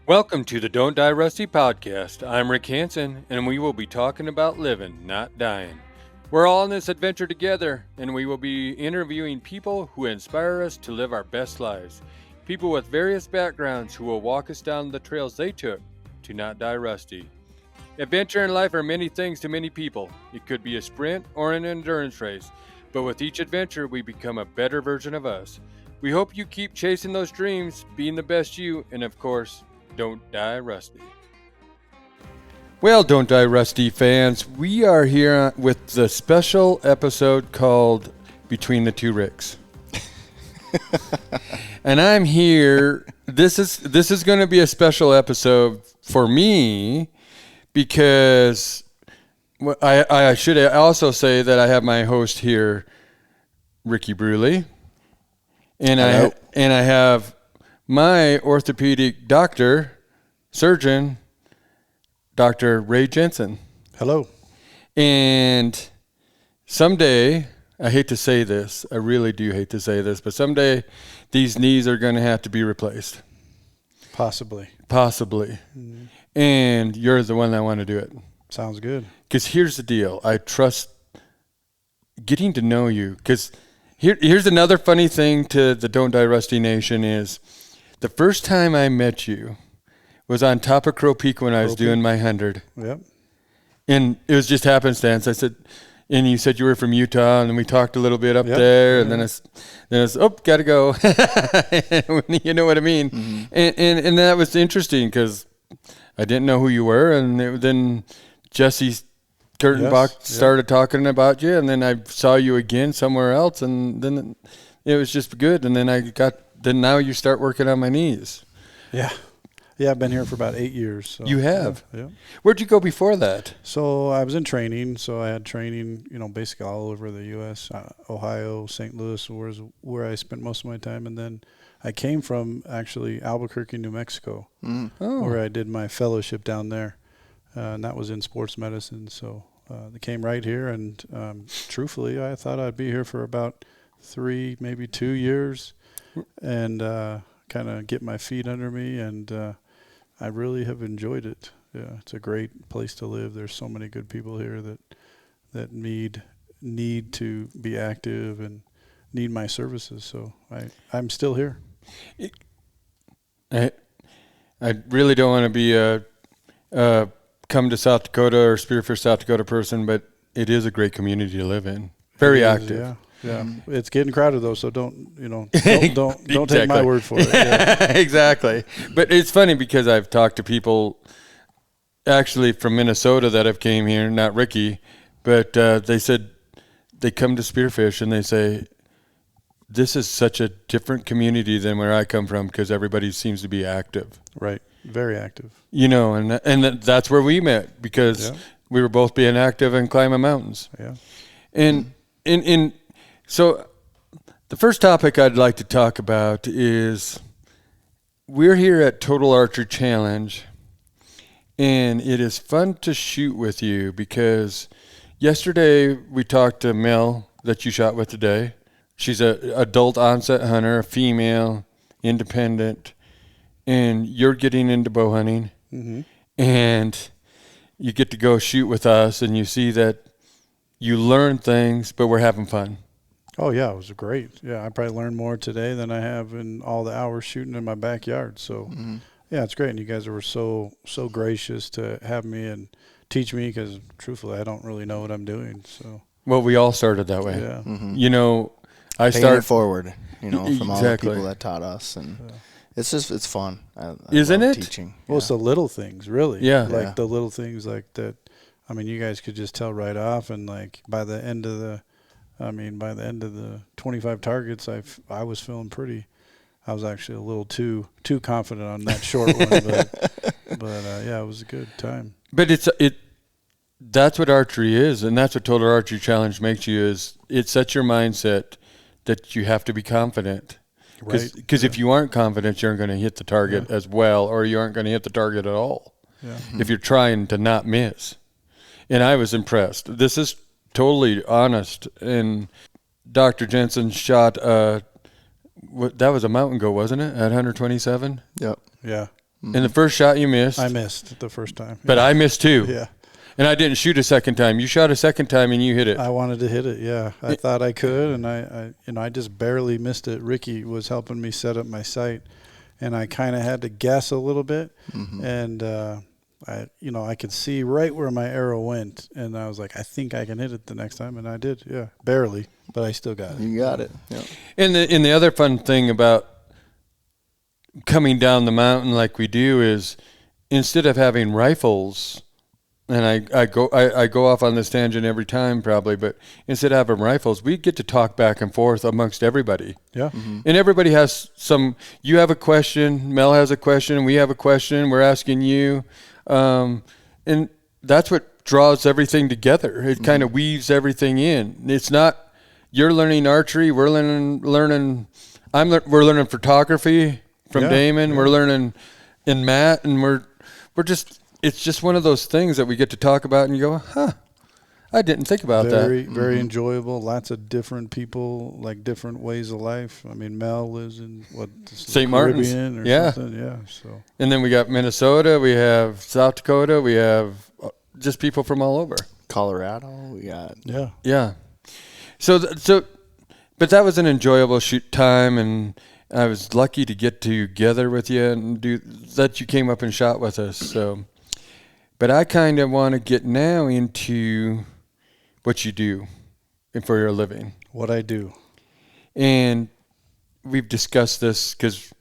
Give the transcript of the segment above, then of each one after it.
Welcome to the Don't Die Rusty podcast. I'm Rick Hansen, and we will be talking about living, not dying. We're all on this adventure together, and we will be interviewing people who inspire us to live our best lives. People with various backgrounds who will walk us down the trails they took to not die rusty. Adventure in life are many things to many people. It could be a sprint or an endurance race, but with each adventure, we become a better version of us. We hope you keep chasing those dreams, being the best you, and of course, don't die rusty. Well, Don't Die Rusty fans, we are here with the special episode called Between the Two Ricks. And I'm here. This is going to be a special episode for me because I should also say that I have my host here, Ricky Bruley, and I have my orthopedic doctor, surgeon, Dr. Ray Jensen. Hello. And someday, I hate to say this, I really do hate to say this, but someday these knees are going to have to be replaced. Possibly. Mm-hmm. And you're the one that want to do it. Sounds good. Because here's the deal. I trust getting to know you. Because here's another funny thing to the Don't Die Rusty Nation is the first time I met you was on top of Crow Peak when I was doing my 100. Yep. And it was just happenstance. I said, and you said you were from Utah, and we talked a little bit up there, and then it's gotta go. You know what I mean? Mm-hmm. And that was interesting because I didn't know who you were, and then Jesse Kurtenbach started talking about you, and then I saw you again somewhere else, and then it was just good. And then now you start working on my knees. Yeah. Yeah, I've been here for about 8 years. So. You have? Yeah. Where'd you go before that? So I was in training. So I had training, basically all over the U.S., Ohio, St. Louis was where I spent most of my time. And then I came from actually Albuquerque, New Mexico, where I did my fellowship down there. And that was in sports medicine. So they came right here. And truthfully, I thought I'd be here for about 3, maybe 2 years and kind of get my feet under me. And I really have enjoyed it. Yeah, it's a great place to live. There's so many good people here that need to be active and need my services. So I'm still here. I really don't want to be a come to South Dakota or Spearfish, South Dakota person, but it is a great community to live in. Very active. Yeah, it's getting crowded though, so don't take my word for it. Yeah. Exactly. But it's funny because I've talked to people actually from Minnesota that have came here, not Ricky, but they said they come to Spearfish and they say this is such a different community than where I come from because everybody seems to be active. Right. Very active. And that's where we met because we were both being active and climbing mountains. Yeah. And so the first topic I'd like to talk about is we're here at Total Archery Challenge, and it is fun to shoot with you because yesterday we talked to Mel that you shot with today. She's an adult onset hunter, a female, independent, and you're getting into bow hunting, and you get to go shoot with us, and you see that you learn things, but we're having fun. Oh, yeah, it was great. Yeah, I probably learned more today than I have in all the hours shooting in my backyard. So, yeah, it's great. And you guys were so gracious to have me and teach me because, truthfully, I don't really know what I'm doing. So, well, we all started that way. Yeah. Mm-hmm. I started forward, from exactly. all the people that taught us. And it's fun. I Isn't love it? Teaching. Well, it's the little things, really. Yeah. Like the little things like that. I mean, you guys could just tell right off. And, like, by the end of the 25 targets, I was feeling pretty. I was actually a little too confident on that short one, but yeah, it was a good time. But that's what archery is, and that's what Total Archery Challenge makes you. Is it sets your mindset that you have to be confident, right? Because if you aren't confident, you aren't going to hit the target as well, or you aren't going to hit the target at all. Yeah. If you're trying to not miss, and I was impressed. This is totally honest. And Dr. Jensen shot, that was a mountain goat, wasn't it? At 127? Yep. Yeah. And the first shot you missed. I missed the first time. But I missed too. Yeah. And I didn't shoot a second time. You shot a second time and you hit it. I wanted to hit it, yeah. I thought I could, and I just barely missed it. Ricky was helping me set up my sight, and I kind of had to guess a little bit. And I could see right where my arrow went, and I was like, I think I can hit it the next time, and I did, yeah, barely, but I still got it. You got it. Yeah. And the other fun thing about coming down the mountain like we do is instead of having rifles, and I go off on this tangent every time probably, but instead of having rifles, we get to talk back and forth amongst everybody. Yeah. And everybody has you have a question, Mel has a question, we have a question, we're asking you. And that's what draws everything together. It kind of weaves everything in. It's not, you're learning archery, we're learning we're learning photography from Damon, we're learning in Matt, and we're just, it's just one of those things that we get to talk about and you go, I didn't think about that. Very enjoyable. Lots of different people, like different ways of life. I mean, Mel lives in St. Martin's, or something. Yeah. So. And then we got Minnesota, we have South Dakota, we have just people from all over. Colorado, we got. Yeah. So, but that was an enjoyable shoot time, and I was lucky to get together with you and that you came up and shot with us. So. But I kind of want to get now into what you do for your living. What I do. And we've discussed this because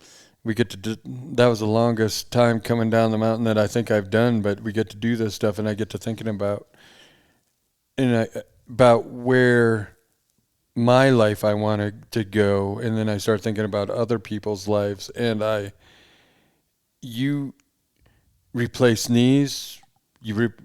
we get to that was the longest time coming down the mountain that I think I've done, but we get to do this stuff, and I get to thinking about where my life I want to go, and then I start thinking about other people's lives, and you replace knees.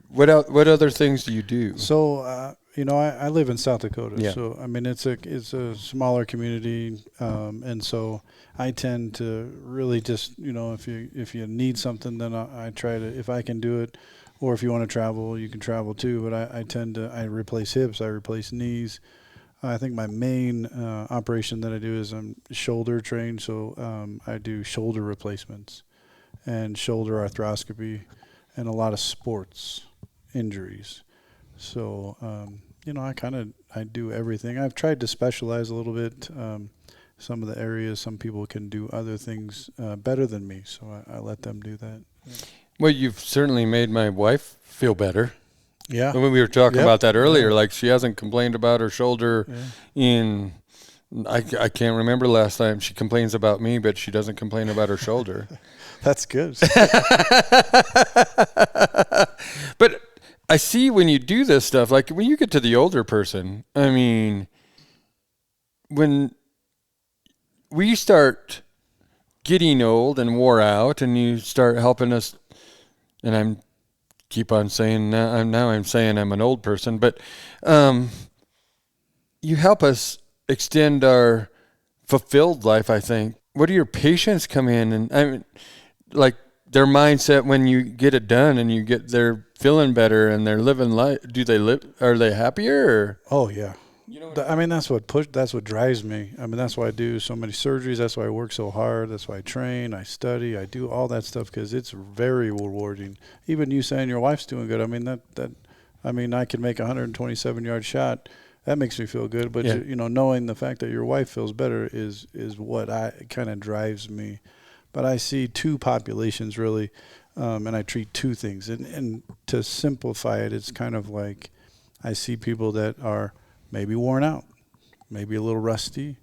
What other things do you do? So I live in South Dakota. Yeah. So I mean it's a smaller community, and so I tend to really just if you need something, then I try to, if I can do it, or if you want to travel, you can travel too. But I replace hips, I replace knees. I think my main operation that I do is I'm shoulder trained, so I do shoulder replacements and shoulder arthroscopy. And a lot of sports injuries. So, I do everything. I've tried to specialize a little bit. Some of the areas, some people can do other things better than me, so I let them do that. Yeah. Well, you've certainly made my wife feel better. Yeah. When we were talking about that earlier, like she hasn't complained about her shoulder in, I can't remember last time. She complains about me, but she doesn't complain about her shoulder. That's good. But I see when you do this stuff, like when you get to the older person, I mean, when we start getting old and wore out and you start helping us, and I'm saying I'm an old person, but you help us extend our fulfilled life, I think. What do your patients come in and, I mean, like their mindset when you get it done and they're feeling better and they're living life? Are they happier? Or? Oh yeah. I mean, that's what drives me. I mean, that's why I do so many surgeries. That's why I work so hard. That's why I train, I study, I do all that stuff because it's very rewarding. Even you saying your wife's doing good. I mean, I can make a 127-yard shot. That makes me feel good. But knowing the fact that your wife feels better is what kind of drives me. But I see two populations really, and I treat two things. And to simplify it, it's kind of like I see people that are maybe worn out, maybe a little rusty,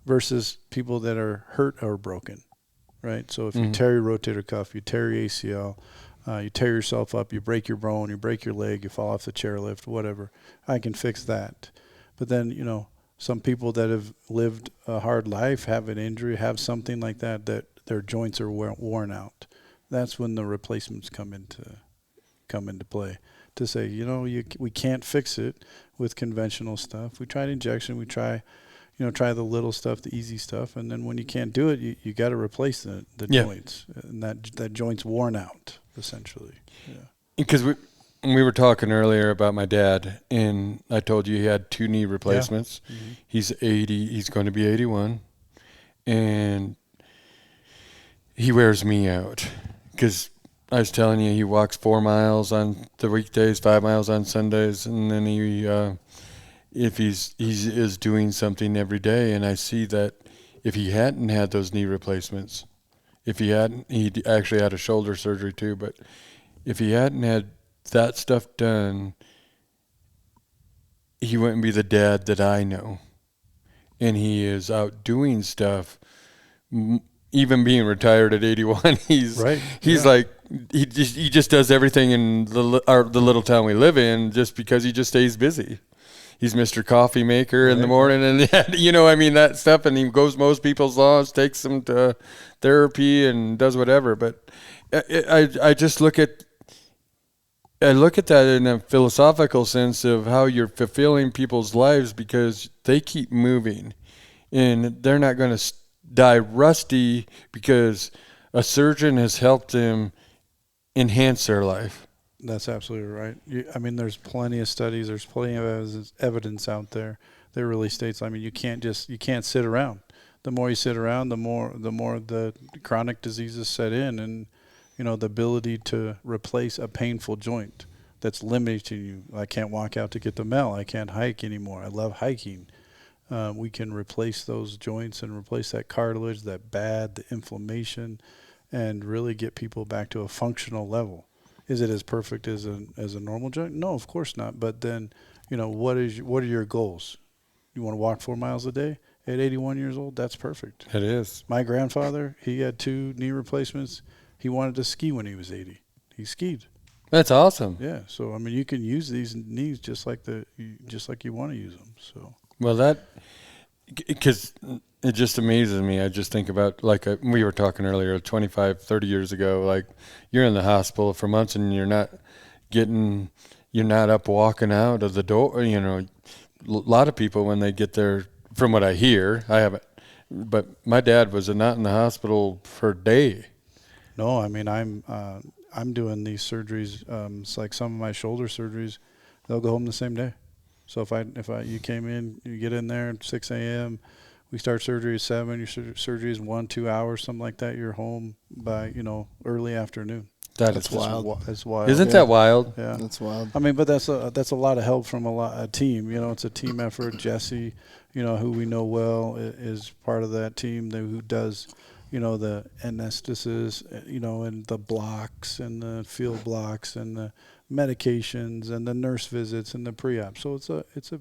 versus people that are hurt or broken, right? So if you tear your rotator cuff, you tear your ACL, you tear yourself up, you break your bone, you break your leg, you fall off the chairlift, whatever, I can fix that. But then, some people that have lived a hard life, have an injury, have something like that their joints are worn out. That's when the replacements come into play. To say, we can't fix it with conventional stuff. We tried injection. We try the little stuff, the easy stuff, and then when you can't do it, you got to replace the joints, and that joint's worn out essentially. Yeah. Because we were talking earlier about my dad, and I told you he had 2 knee replacements. Yeah. He's 80. He's going to be 81, and he wears me out. because I was telling you, he walks 4 miles on the weekdays, 5 miles on Sundays, and then if he is doing something every day, and I see that if he hadn't had those knee replacements, he actually had a shoulder surgery too, but if he hadn't had that stuff done, he wouldn't be the dad that I know. And he is out doing stuff, even being retired at 81. He's like, he just does everything in the little town we live in just because he just stays busy. He's Mr. Coffee Maker in the morning, and that stuff. And he goes most people's laws, takes them to therapy, and does whatever. But I just look at that in a philosophical sense of how you're fulfilling people's lives because they keep moving, and they're not going to die rusty because a surgeon has helped them enhance their life. That's absolutely right. There's plenty of studies. There's plenty of evidence out there that really states. You can't sit around. The more you sit around, the more the chronic diseases set in, and the ability to replace a painful joint that's limiting you. I can't walk out to get the mail. I can't hike anymore. I love hiking. We can replace those joints and replace that cartilage, the inflammation, and really get people back to a functional level. Is it as perfect as a normal joint? No, of course not. But then, what are your goals? You want to walk 4 miles a day at 81 years old? That's perfect. It is. My grandfather, he had 2 knee replacements. He wanted to ski when he was 80. He skied. That's awesome. Yeah. So you can use these knees just like you want to use them. So. Well, because it just amazes me. I just think about, we were talking earlier, 25, 30 years ago, like you're in the hospital for months and you're not up walking out of the door. A lot of people when they get there, from what I hear, I haven't, but my dad was not in the hospital for a day. No, I'm doing these surgeries. It's like some of my shoulder surgeries, they'll go home the same day. So if you came in, you get in there at 6 a.m., we start surgery at 7, your surgery is 1-2 hours, something like that. You're home by, early afternoon. That's wild. That's wild. Isn't that wild? Yeah. That's wild. But that's a lot of help from a team. It's a team effort. Jesse, who we know well, is part of that team who does, the anesthesis, and the blocks and the field blocks and the medications and the nurse visits and the pre-op. So it's a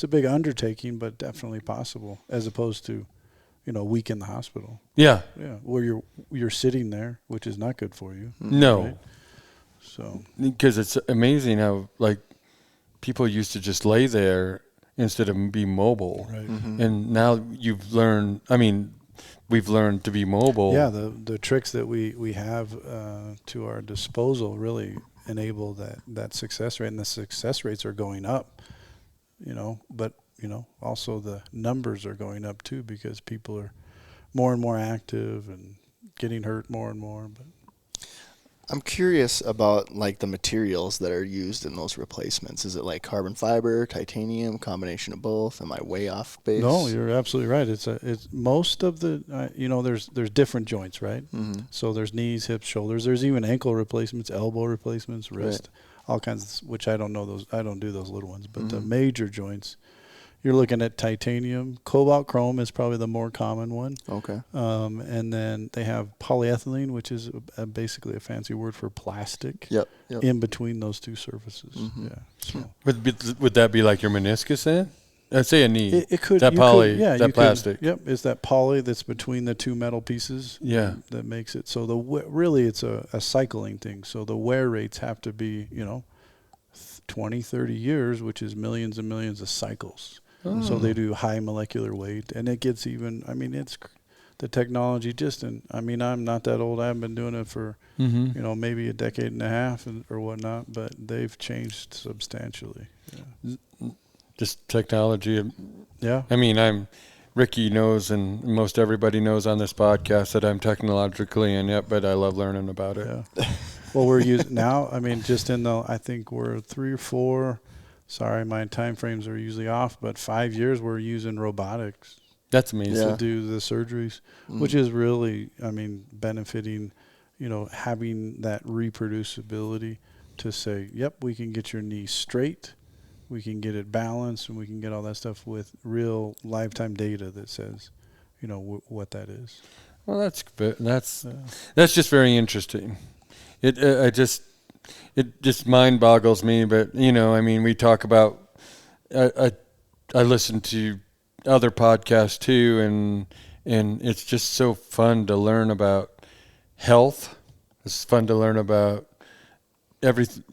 big undertaking, but definitely possible, as opposed to, a week in the hospital. Yeah. Yeah. Where you're sitting there, which is not good for you. No. Right? So. Because it's amazing how people used to just lay there instead of be mobile. Right. Mm-hmm. And now you've learned, we've learned to be mobile. Yeah. The tricks that we have to our disposal really enable that success rate, and the success rates are going up, but also the numbers are going up too, because people are more and more active and getting hurt more and more. But I'm curious about the materials that are used in those replacements. Is it like carbon fiber, titanium, combination of both? Am I way off base? No, you're absolutely right. It's most of the there's different joints, right? Mm-hmm. So there's knees, hips, shoulders. There's even ankle replacements, elbow replacements, wrist, all kinds. Which I don't know those. I don't do those little ones. But the major joints, you're looking at titanium. Cobalt chrome is probably the more common one. Okay. And then they have polyethylene, which is basically a fancy word for plastic. Yep. In between those two surfaces. Mm-hmm. Yeah. So. Would that be like your meniscus then? I'd say a knee. It could. That plastic. It's that poly that's between the two metal pieces. Yeah. That makes it. So really it's a cycling thing. So the wear rates have to be 20, 30 years, which is millions and millions of cycles. Oh. So they do high molecular weight, and it gets even. It's the technology. I'm not that old. I haven't been doing it for maybe a decade and a half or whatnot. But they've changed substantially. Yeah. Just technology. Yeah. Ricky knows, and most everybody knows on this podcast, that I'm technologically inept, but I love learning about it. Yeah. Well, we're using now. I think we're 3 or 4. Sorry, my time frames are usually off, but 5 years we're using robotics. That's amazing. To do the surgeries, which is really, benefiting, having that reproducibility to say, yep, we can get your knee straight, we can get it balanced, and we can get all that stuff with real lifetime data that says, what that is. Well, that's just very interesting. It just mind boggles me, but we talk about. I listen to other podcasts too, and it's just so fun to learn about health. It's fun to learn about everything.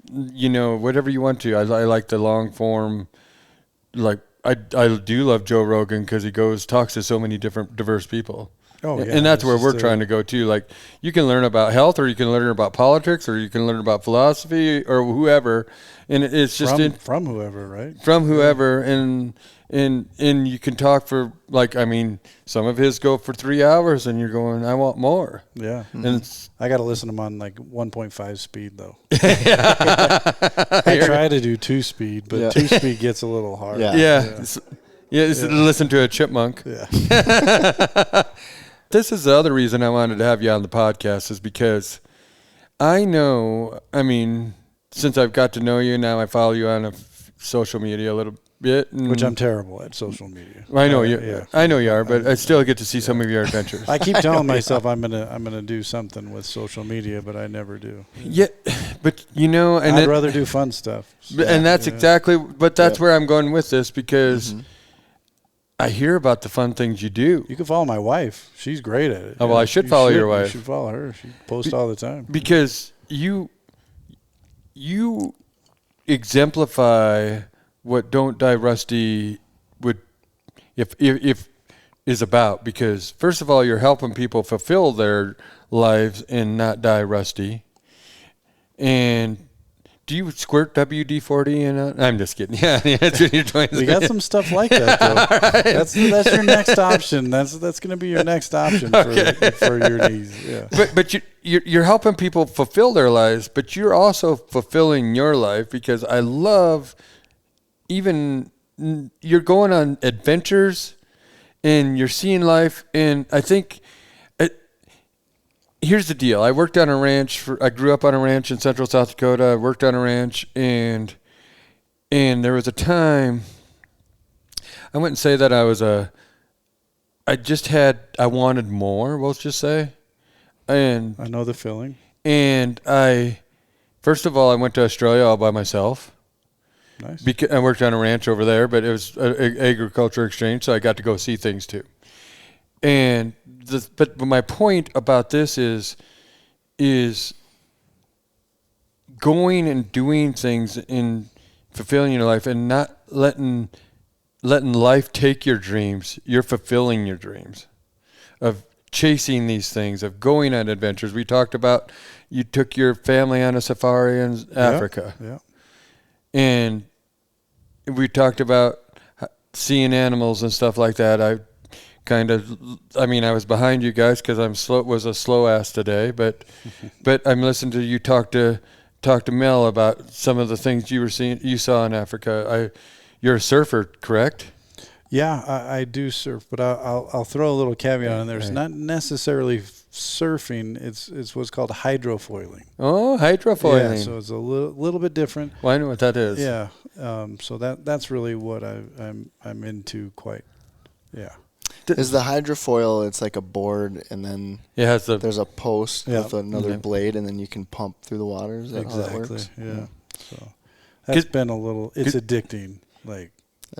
Whatever you want to. I like the long form. Like I do love Joe Rogan because he talks to so many different diverse people. Oh, yeah. And that's where we're trying to go too. Like you can learn about health, or you can learn about politics, or you can learn about philosophy, or whoever. And it's just from whoever, right? From whoever, and you can talk for some of his go for 3 hours, and you're going, I want more. Yeah, and I got to listen to them on 1.5 speed though. I try to do 2 speed, but 2 speed gets a little hard. It's listen to a chipmunk. Yeah. This is the other reason I wanted to have you on the podcast, is because I know, since I've got to know you now, I follow you on social media a little bit. Which I'm terrible at social media. I know you. I know you are, but I still get to see some of your adventures. I keep telling myself I'm gonna do something with social media, but I never do. Yeah, but I'd rather do fun stuff. And that's exactly. But that's where I'm going with this, because I hear about the fun things you do. You can follow my wife. She's great at it. Oh, well, I should follow your wife. You should follow her. She posts all the time. Because you exemplify what Don't Die Rusty would if is about. Because first of all, you're helping people fulfill their lives and not die rusty. And do you squirt WD-40 in it? I'm just kidding. Yeah, that's what you're doing. We got some stuff like that, though. Right. That's your next option. That's going to be your next option for your knees. Yeah. But you're helping people fulfill their lives, but you're also fulfilling your life, because I love you're going on adventures and you're seeing life, and I think. Here's the deal. I worked on a ranch. I grew up on a ranch in central South Dakota. I worked on a ranch, and there was a time, I wouldn't say that I wanted more, we'll just say. And I know the feeling. And first of all, I went to Australia all by myself. Nice. I worked on a ranch over there, but it was an agriculture exchange, so I got to go see things too. But my point about this is going and doing things in fulfilling your life, and not letting life take your dreams. You're fulfilling your dreams of chasing these things, of going on adventures. We talked about you took your family on a safari in Africa. Yeah. And we talked about seeing animals and stuff like that. I was behind you guys because was a slow ass today, but I'm listening to you talk to Mel about some of the things you saw in Africa. You're a surfer, correct? Yeah, I do surf, but I'll throw a little caveat on there. It's not necessarily surfing. It's what's called hydrofoiling. Oh, hydrofoiling. Yeah, so it's a little bit different. Well, I know what that is. Yeah. So that's really what I'm into quite. Yeah. Is the hydrofoil? It's like a board, and then there's a post with another blade, and then you can pump through the water. Is that how that works? Yeah. So that's been a little. It's addicting, like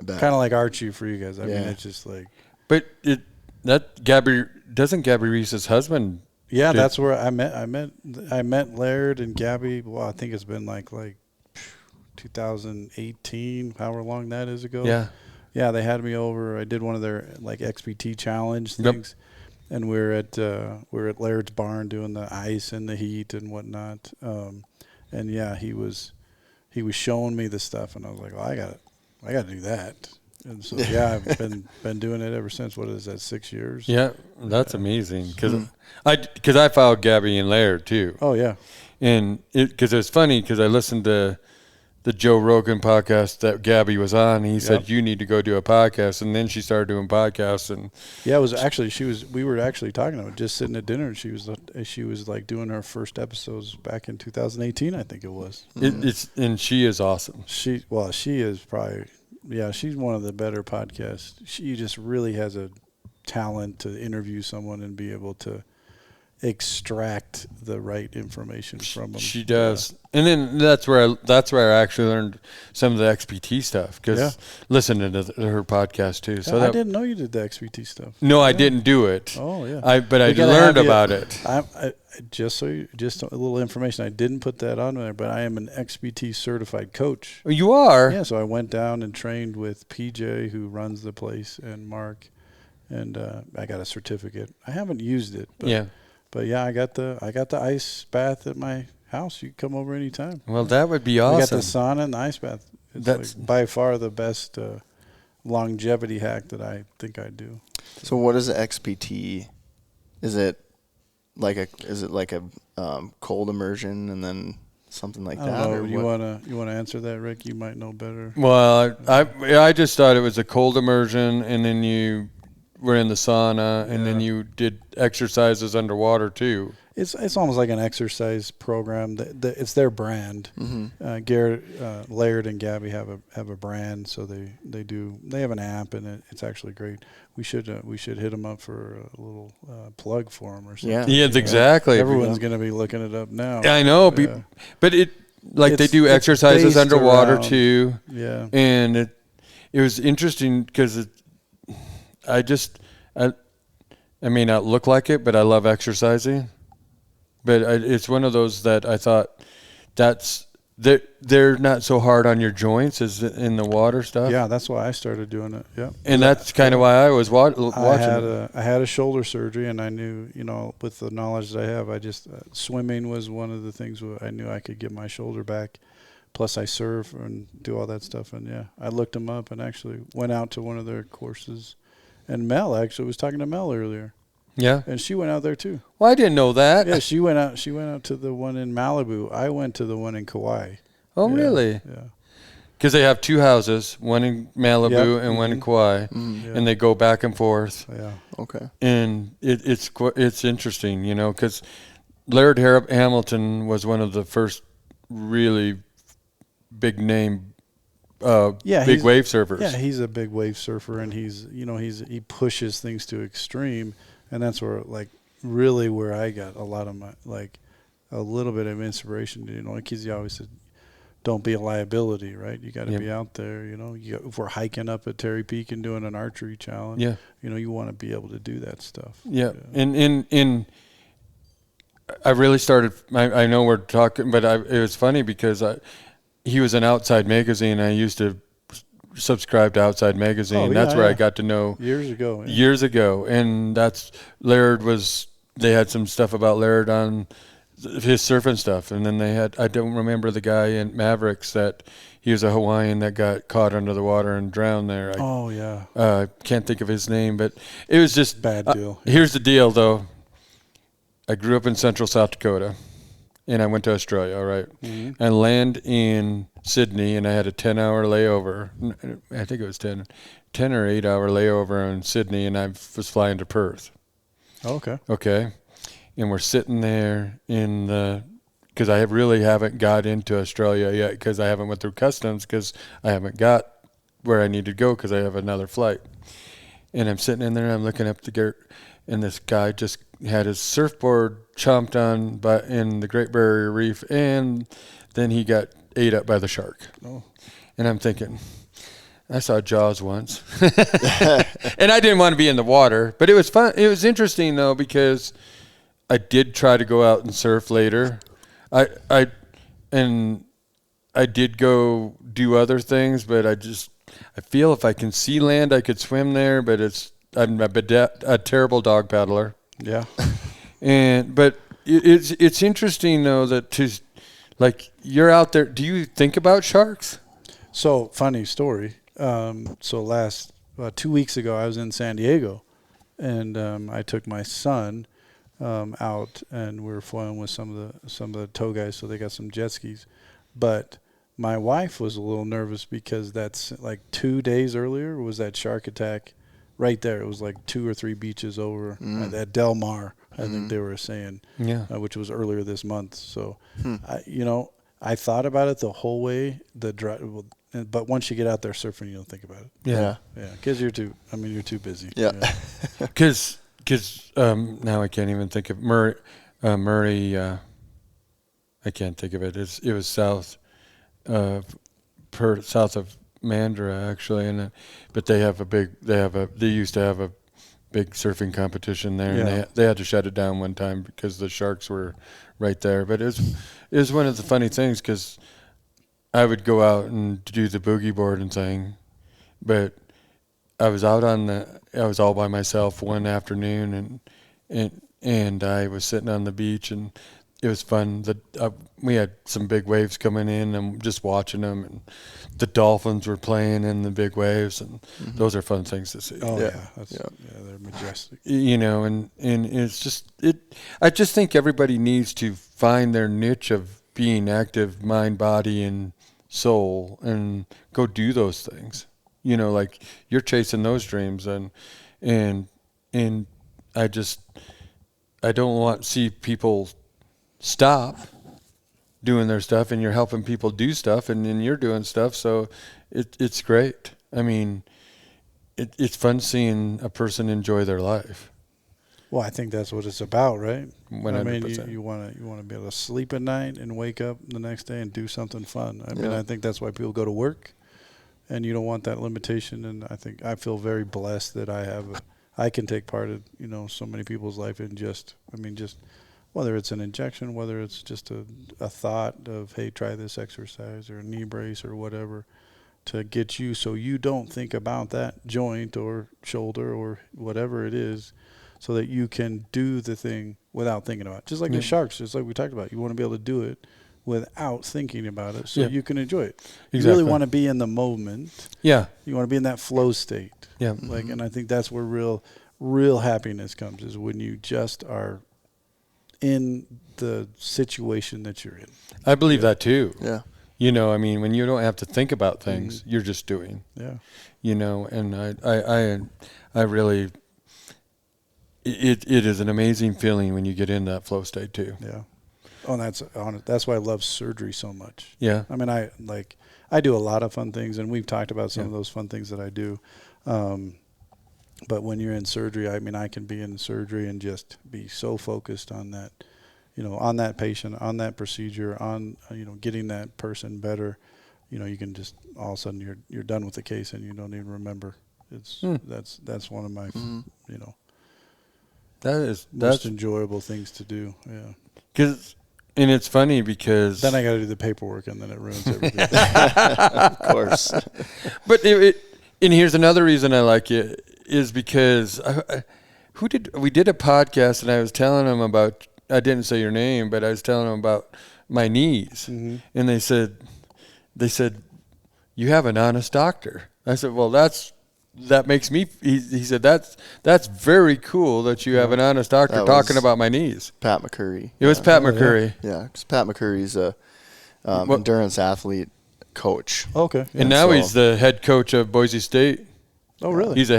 kind of like Archie for you guys. I mean, it's just like. But Gabby Reese's husband? Yeah, that's where I met Laird and Gabby. Well, I think it's been like 2018, however long that is ago. Yeah. Yeah, they had me over. I did one of their XPT challenge things, and we're at Laird's barn doing the ice and the heat and whatnot. And yeah, he was showing me the stuff, and I was like, well, I got to do that. And so yeah, I've been doing it ever since. What is that? 6 years? Yeah, that's amazing. Because I followed Gabby and Laird too. Oh yeah. And because it was funny because I listened to the Joe Rogan podcast that Gabby was on. He said, Yep. you need to go do a podcast. And then she started doing podcasts. And Yeah, it was actually we were actually talking about it, just sitting at dinner, and she was like doing her first episodes back in 2018, I think it was. and she is awesome. She is probably, yeah, she's one of the better podcasts. She just really has a talent to interview someone and be able to extract the right information from them. She does. And then that's where I actually learned some of the XPT stuff, because listening to her podcast too. So I didn't know you did the XVT stuff. No, I didn't do it. Oh yeah. But I learned about it. I just a little information. I didn't put that on there, but I am an XPT certified coach. Oh, you are? Yeah. So I went down and trained with PJ, who runs the place, and Mark, and I got a certificate. I haven't used it. But Yeah. But yeah, I got the ice bath at my house. You can come over anytime. Well, that would be awesome. We got the sauna and the ice bath. That's like by far the best longevity hack that I think I do. So what is the XPT? Is it like a cold immersion and then something like that? I don't know. Or You wanna answer that, Rick? You might know better. Well, I just thought it was a cold immersion, and then you were in the sauna, and then you did exercises underwater too. It's almost like an exercise program. It's their brand. Mm-hmm. Garrett, Laird, and Gabby have a brand, so they have an app, and it's actually great. We should hit them up for a little plug for them or something. Yeah, exactly. Everyone's going to be looking it up now. I know, but they do exercises underwater too. Yeah, and it was interesting because I may not look like it, but I love exercising. But it's one of those that I thought they're not so hard on your joints as in the water stuff. Yeah, that's why I started doing it. Yeah, and that's kind of why I was watching. I had a shoulder surgery, and I knew, with the knowledge that I have, I just swimming was one of the things where I knew I could get my shoulder back. Plus, I surf and do all that stuff, and yeah, I looked them up and actually went out to one of their courses. And Mel actually was talking to Mel earlier. Yeah. And she went out there too. Well, I didn't know that. Yeah, she went out to the one in Malibu. I went to the one in Kauai. Oh, really? Yeah. Because they have two houses, one in Malibu and one in Kauai, and they go back and forth. Yeah. Okay. And it's interesting, because Laird Hamilton was one of the first really big name big wave surfers. Yeah, he's a big wave surfer, and he pushes things to extreme, and that's where really where I got a lot of my a little bit of inspiration. Because he always said, "Don't be a liability," right? You got to be out there. If we're hiking up at Terry Peak and doing an archery challenge, you want to be able to do that stuff. Yeah, and I really started. I know we're talking, but it was funny because he was in Outside Magazine. I used to subscribe to Outside Magazine. That's where I got to know years ago. And that's Laird they had some stuff about Laird on his surfing stuff. And then I don't remember the guy in Mavericks that he was a Hawaiian that got caught under the water and drowned there. Can't think of his name, but it was just bad deal. Here's the deal though. I grew up in central South Dakota. And I went to Australia, all right. Mm-hmm. I landed in Sydney, and I had a 10-hour layover. I think it was 10 or 8-hour layover in Sydney, and I was flying to Perth. Okay. Okay. And we're sitting there because I really haven't got into Australia yet because I haven't went through customs because I haven't got where I need to go because I have another flight. And I'm sitting in there, and I'm looking up the gate, and this guy just had his surfboard chomped on in the Great Barrier Reef, and then he got ate up by the shark. Oh. And I'm thinking, I saw Jaws once. And I didn't want to be in the water, but it was fun. It was interesting, though, because I did try to go out and surf later. I did go do other things, but I feel if I can see land, I could swim there, but I'm a terrible dog paddler. Yeah. But it's interesting though that you're out there. Do you think about sharks? So funny story. So 2 weeks ago, I was in San Diego, and I took my son out, and we were foiling with some of the tow guys, so they got some jet skis. But My wife was a little nervous because that's like 2 days earlier was that shark attack right there. It was like 2 or 3 beaches over at Del Mar, I think they were saying, which was earlier this month. So, I thought about it the whole way, but once you get out there surfing, you don't think about it. Yeah. Because you're too busy. Yeah. Because now I can't even think of Murray. I can't think of it. It was south of Mandurah actually, but they used to have a big surfing competition there, and they had to shut it down one time because the sharks were right there. But it was one of the funny things because I would go out and do the boogie board and thing, but I was out I was all by myself one afternoon, and I was sitting on the beach, and it was fun. We had some big waves coming in, and just watching them, and the dolphins were playing in the big waves, and those are fun things to see. Oh yeah, they're majestic. And it's just I just think everybody needs to find their niche of being active, mind, body, and soul, and go do those things. Like you're chasing those dreams, and I don't want to see people stop doing their stuff, and you're helping people do stuff, and then you're doing stuff. So it's great. I mean, it's fun seeing a person enjoy their life. Well, I think that's what it's about, right? 100%. I mean, you want to be able to sleep at night and wake up the next day and do something fun. I mean, I think that's why people go to work, and you don't want that limitation. And I feel very blessed that I can take part of so many people's life in just whether it's an injection, whether it's just a thought of, hey, try this exercise or a knee brace or whatever, to get you so you don't think about that joint or shoulder or whatever it is, so that you can do the thing without thinking about it. Just like the sharks, just like we talked about. You want to be able to do it without thinking about it so you can enjoy it. Exactly. You really want to be in the moment. Yeah. You want to be in that flow state. Yeah. And I think that's where real happiness comes, is when you just are in the situation that you're in. I believe that too. Yeah. I mean, when you don't have to think about things, you're just doing. Yeah. And I really, it is an amazing feeling when you get in that flow state too. Yeah. Oh, that's why I love surgery so much. Yeah. I mean, I do a lot of fun things, and we've talked about some of those fun things that I do. But when you're in surgery, I mean, I can be in surgery and just be so focused on that, on that patient, on that procedure, on, getting that person better. You can just, all of a sudden you're done with the case and you don't even remember. That's one of my, that's most enjoyable things to do. Yeah. And it's funny because then I got to do the paperwork, and then it ruins everything. Of course. But and here's another reason I like it, is because we did a podcast, and I was telling them about, I didn't say your name, but I was telling them about my knees, and they said you have an honest doctor. I said, well, that makes me. He said that's very cool that you have an honest doctor talking about my knees. Pat McCurry. It was Pat McCurry. Yeah, because Pat McCurry's a endurance athlete coach. Okay. Yeah. And now he's the head coach of Boise State. Oh, really? He's a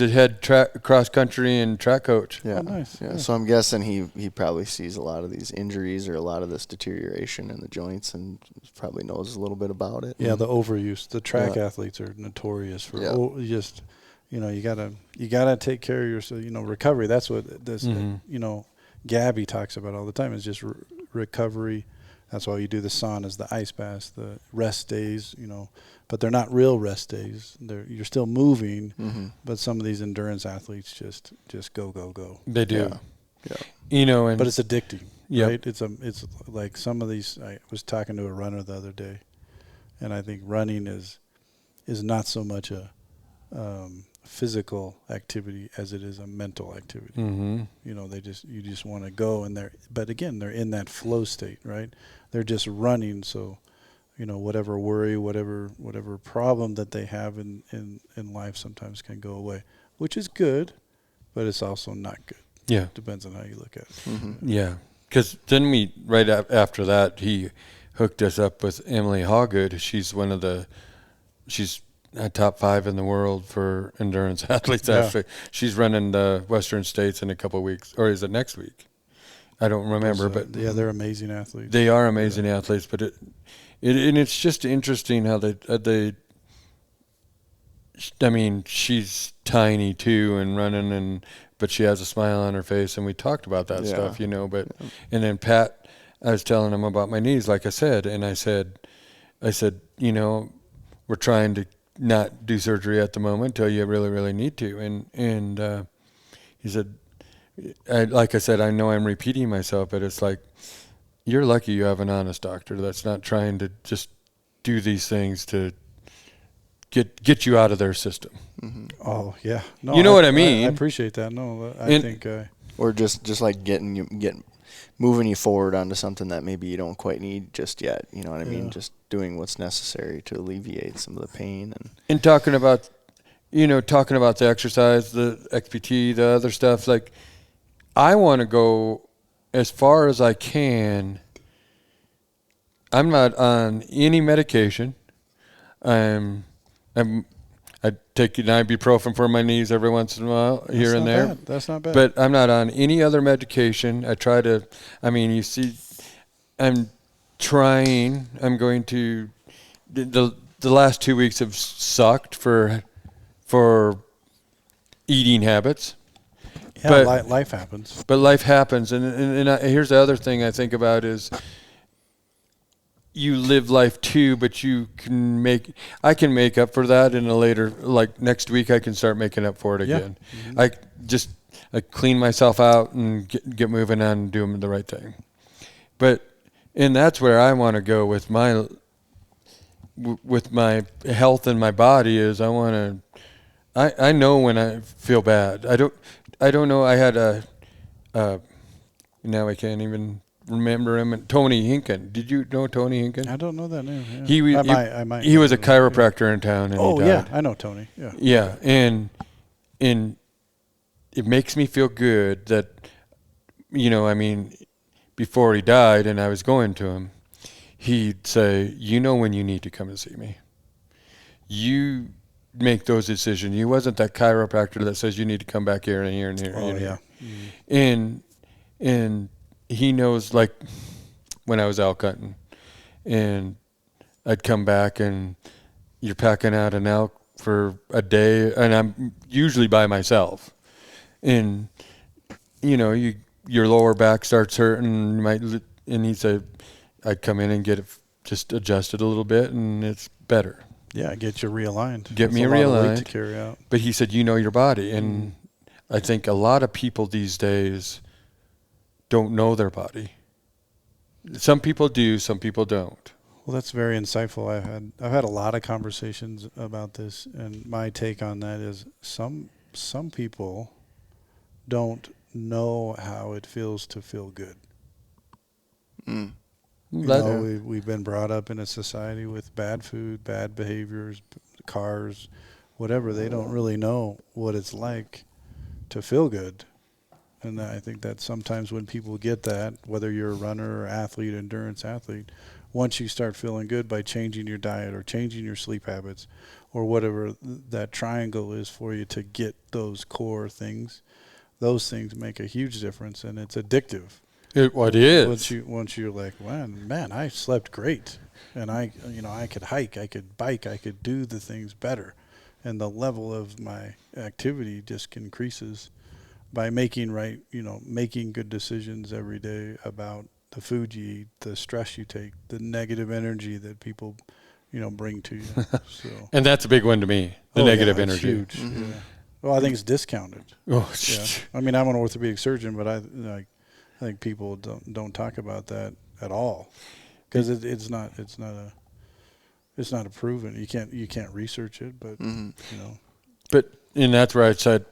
head cross country and track coach. Yeah. Oh, nice. Yeah. So I'm guessing he probably sees a lot of these injuries or a lot of this deterioration in the joints, and probably knows a little bit about it. Yeah, the overuse. The track athletes are notorious for just, you gotta take care of yourself. Recovery. That's what this Gabby talks about all the time, is just recovery. That's why you do the saunas, the ice baths, the rest days, but they're not real rest days. You're still moving, but some of these endurance athletes just go. They do. Yeah. But it's addicting, right? It's like some of these. I was talking to a runner the other day, and I think running is not so much a physical activity as it is a mental activity. You just want to go, and but again, they're in that flow state, right? They're just running, so whatever worry, whatever problem that they have in life sometimes can go away, which is good, but it's also not good. Yeah, depends on how you look at it. Yeah, because then right after that, he hooked us up with Emily Hawgood. She's a top 5 in the world for endurance athletes. Yeah. Actually, she's running the Western States in a couple of weeks, or is it next week? I don't remember, but yeah, they're amazing athletes. they are amazing athletes. But and it's just interesting how they. I mean, she's tiny too and running, but she has a smile on her face, and we talked about that stuff, But and then Pat, I was telling him about my knees, like I said, and I said, we're trying to not do surgery at the moment until you really, really need to, and he said, like I said, I know I'm repeating myself, but it's like, you're lucky you have an honest doctor that's not trying to just do these things to get you out of their system. Mm-hmm. Oh yeah, no, you know what I mean. I appreciate that. No, I think or just like moving you forward onto something that maybe you don't quite need just yet. You know what I mean? Just doing what's necessary to alleviate some of the pain and talking about the exercise, the XPT, the other stuff. Like, I want to go as far as I can. I'm not on any medication. I take an ibuprofen for my knees every once in a while, here and there. That's not bad. But I'm not on any other medication. I try to. I mean, you see, I'm trying. I'm going to. The last 2 weeks have sucked for eating habits. Yeah, but life happens. But life happens, and here's the other thing I think about is, you live life too, but I can make up for that in a later, like next week I can start making up for it again. Yeah. Mm-hmm. I clean myself out and get moving on and do the right thing. And that's where I want to go with my health and my body is I know when I feel bad. I don't know. I had now I can't even remember him. Tony Hinken. Did you know Tony Hinken? I don't know that name. Yeah. I might. He was a chiropractor in town, and he died. Yeah, I know Tony. Yeah. Yeah, and it makes me feel good that, I mean, before he died, and I was going to him, he'd say, when you need to come and see me. You make those decisions. He wasn't that chiropractor that says you need to come back here and here and here. Oh yeah. Mm-hmm. And he knows, like, when I was elk hunting, and I'd come back and you're packing out an elk for a day, and I'm usually by myself, and your lower back starts hurting, and he'd say, I'd come in and get it just adjusted a little bit, and it's better. Yeah, get you realigned. Get me realigned. Lot of weight to carry out. But he said, your body, and I think a lot of people these days don't know their body. Some people do, some people don't. Well, that's very insightful. I've had a lot of conversations about this, and my take on that is some people don't know how it feels to feel good. Mm. We've been brought up in a society with bad food, bad behaviors, cars, whatever. They don't really know what it's like to feel good. And I think that sometimes when people get that, whether you're a runner or athlete, endurance athlete, once you start feeling good by changing your diet or changing your sleep habits or whatever that triangle is for you to get those core things, those things make a huge difference, and it's addictive. It is. Once you're like, man, I slept great, and I could hike, I could bike, I could do the things better, and the level of my activity just increases by making good decisions every day about the food you eat, the stress you take, the negative energy that people, bring to you. So. And that's a big one to me, the negative it's energy. Huge. Mm-hmm. Yeah. Well, I think it's discounted. Oh, yeah. I mean, I'm an orthopedic surgeon, but I think people don't talk about that at all because it's not a proven. You can't research it, but and that's where I said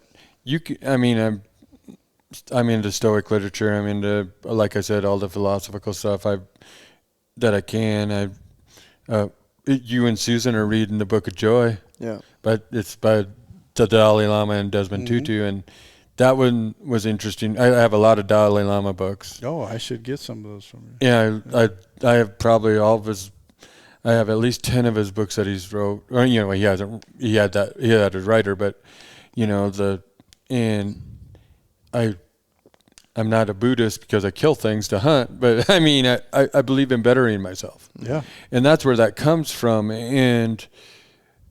I'm into Stoic literature. I'm into, like I said, all the philosophical stuff that I can. You and Susan are reading the Book of Joy. Yeah. But it's by the Dalai Lama and Desmond Tutu, and that one was interesting. I have a lot of Dalai Lama books. Oh, I should get some of those from you. Yeah, I have probably all of his. I have at least 10 of his books that he's wrote. Or he hasn't. He had his writer, but I'm not a Buddhist because I kill things to hunt, but I mean I believe in bettering myself. Yeah. And that's where that comes from, and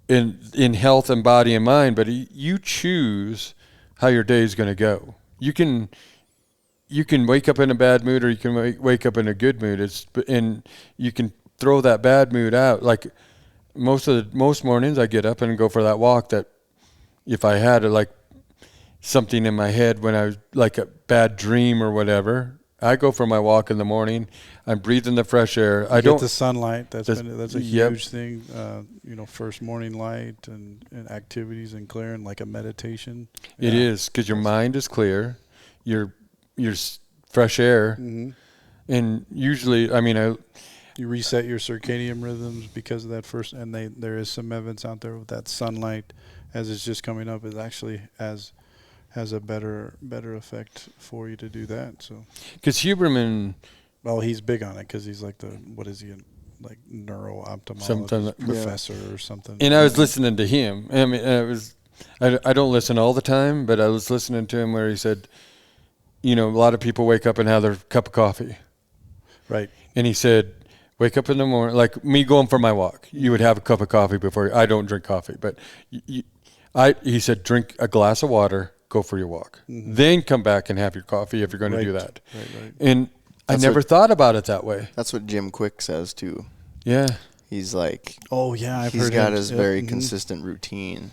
in health and body and mind. But you choose how your day is going to go. You can wake up in a bad mood, or you can wake up in a good mood. And you can throw that bad mood out. Like most mornings, I get up and go for that walk. That if I had something in my head when I was like a bad dream or whatever, I go for my walk in the morning. I'm breathing the fresh air. I don't get the sunlight. That's a huge thing. First morning light and activities and clearing, like a meditation. It is, because your mind is clear. Your fresh air, and usually, you reset your circadian rhythms because of that first. And there is some evidence out there with that sunlight as it's just coming up. It actually has a better effect for you to do that. So, because Huberman, well, he's big on it because he's like neuro-ophthalmologist professor or something. And I was listening to him. I mean, I don't listen all the time, but I was listening to him where he said, a lot of people wake up and have their cup of coffee. Right. And he said, wake up in the morning, like me going for my walk. You would have a cup of coffee before. I don't drink coffee, but he said, drink a glass of water, go for your walk. Mm-hmm. Then come back and have your coffee if you're going to do that. Right. And I never thought about it that way. That's what Jim Quick says too. Yeah. He's like, I've he's heard got him. his very consistent routine,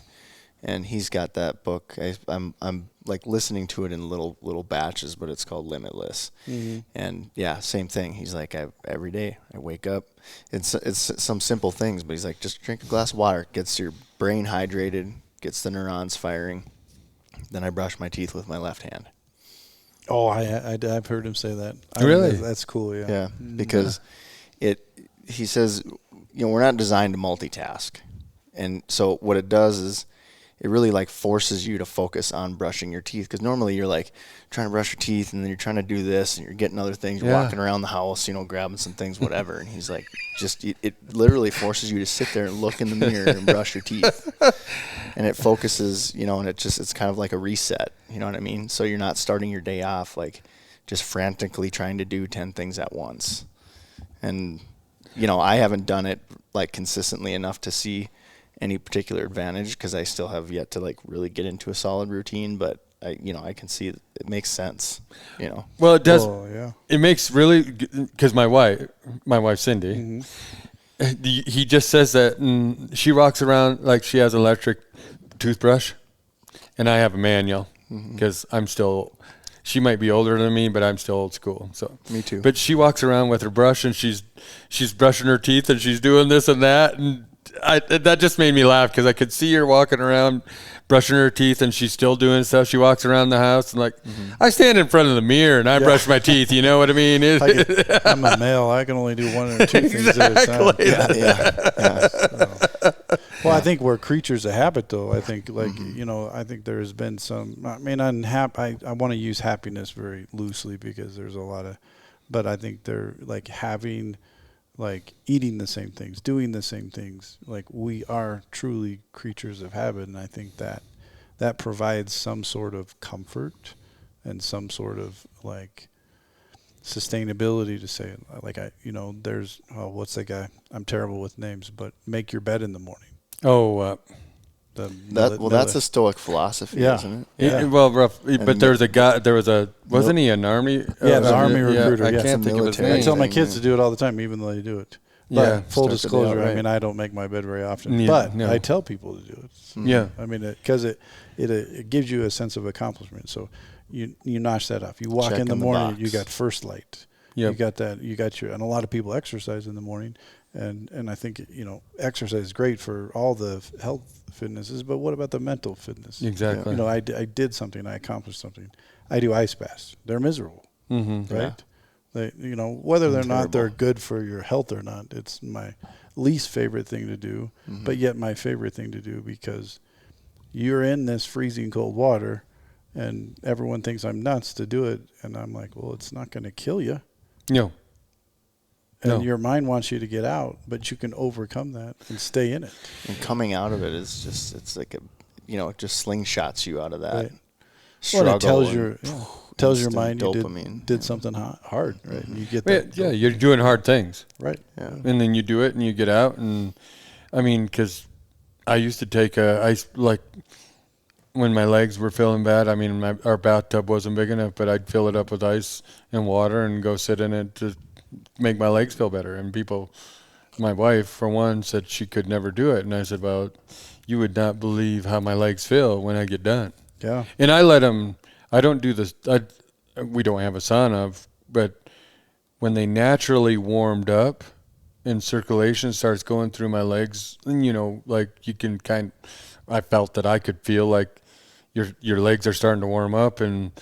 and he's got that book. I'm like listening to it in little batches, but it's called Limitless. Mm-hmm. And yeah, same thing. He's like, every day I wake up. It's some simple things, but he's like, just drink a glass of water, gets your brain hydrated, gets the neurons firing. Then I brush my teeth with my left hand. Oh, I've heard him say that. Really? That's cool. Yeah. Yeah, because he says, we're not designed to multitask, and so what it does is it really like forces you to focus on brushing your teeth, because normally you're like trying to brush your teeth and then you're trying to do this and you're getting other things, you're walking around the house, grabbing some things, whatever. And he's like, it literally forces you to sit there and look in the mirror and brush your teeth. And it focuses, and it's kind of like a reset, you know what I mean? So you're not starting your day off like just frantically trying to do 10 things at once. And, I haven't done it like consistently enough to see any particular advantage, because I still have yet to like really get into a solid routine, but I can see it makes sense, Well, it does. Oh, yeah. It makes really, because my wife Cindy, he just says that, and she walks around like she has an electric toothbrush, and I have a manual, because she might be older than me, but I'm still old school. So me too. But she walks around with her brush, and she's brushing her teeth, and she's doing this and that, and that just made me laugh, because I could see her walking around brushing her teeth, and she's still doing stuff. She walks around the house and I stand in front of the mirror and I brush my teeth. You know what I mean? I'm a male. I can only do one or two things at a time. Yeah. Well, I think we're creatures of habit, though. I think I think there has been some. I mean, I want to use happiness very loosely, because there's a lot of, but I think they're like having. Like eating the same things, doing the same things. Like we are truly creatures of habit, and I think that provides some sort of comfort and some sort of like sustainability to say, like there's what's that guy? I'm terrible with names, but make your bed in the morning. Oh, that's a Stoic philosophy, isn't it? Yeah. Well, rough. But there was a guy. Wasn't he an army? The army recruiter. I can't think of his name. I tell my kids to do it all the time, even though they do it. But full disclosure, I mean, I don't make my bed very often, but I tell people to do it. Yeah. I mean, because it gives you a sense of accomplishment. So you notch that off. You walk in the morning, you got first light. Yep. You got that. You got and a lot of people exercise in the morning. And I think, exercise is great for all the health fitnesses, but what about the mental fitness? Exactly. I did something, I accomplished something. I do ice baths. They're miserable, right? Yeah. They, whether or not they're good for your health or not, it's my least favorite thing to do, but yet my favorite thing to do, because you're in this freezing cold water and everyone thinks I'm nuts to do it. And I'm like, well, it's not going to kill you. No. And your mind wants you to get out, but you can overcome that and stay in it. And coming out of it is just, it's like it just slingshots you out of that. Right. Struggle. Well, it tells your mind dopamine. you did something hard, right? And you get that. that. Yeah, you're doing hard things. Right. Yeah. And then you do it and you get out. And I mean, because I used to take when my legs were feeling bad, I mean, our bathtub wasn't big enough, but I'd fill it up with ice and water and go sit in it to make my legs feel better. And my wife, for one, said she could never do it. And I said, well, you would not believe how my legs feel when I get done. Yeah. And I let them, I don't do this, we don't have a sauna, but when they naturally warmed up and circulation starts going through my legs, and like you can I felt that I could feel like your legs are starting to warm up and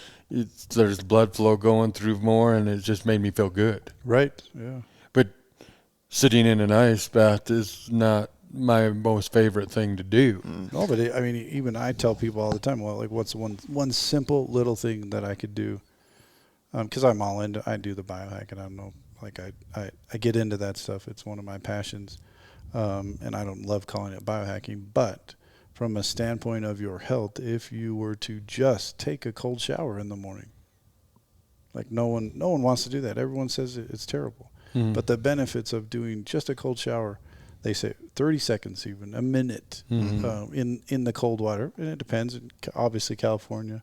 there's blood flow going through more, and it just made me feel good. Right, yeah. But sitting in an ice bath is not my most favorite thing to do. No, but even I tell people all the time, well, like, what's one simple little thing that I could do? Because I'm all into, I do the biohacking. I don't know, like I get into that stuff. It's one of my passions, and I don't love calling it biohacking. But from a standpoint of your health, if you were to just take a cold shower in the morning, like no one wants to do that. Everyone says it's terrible, but the benefits of doing just a cold shower. They say 30 seconds, even a minute, in the cold water, and it depends. Obviously, California,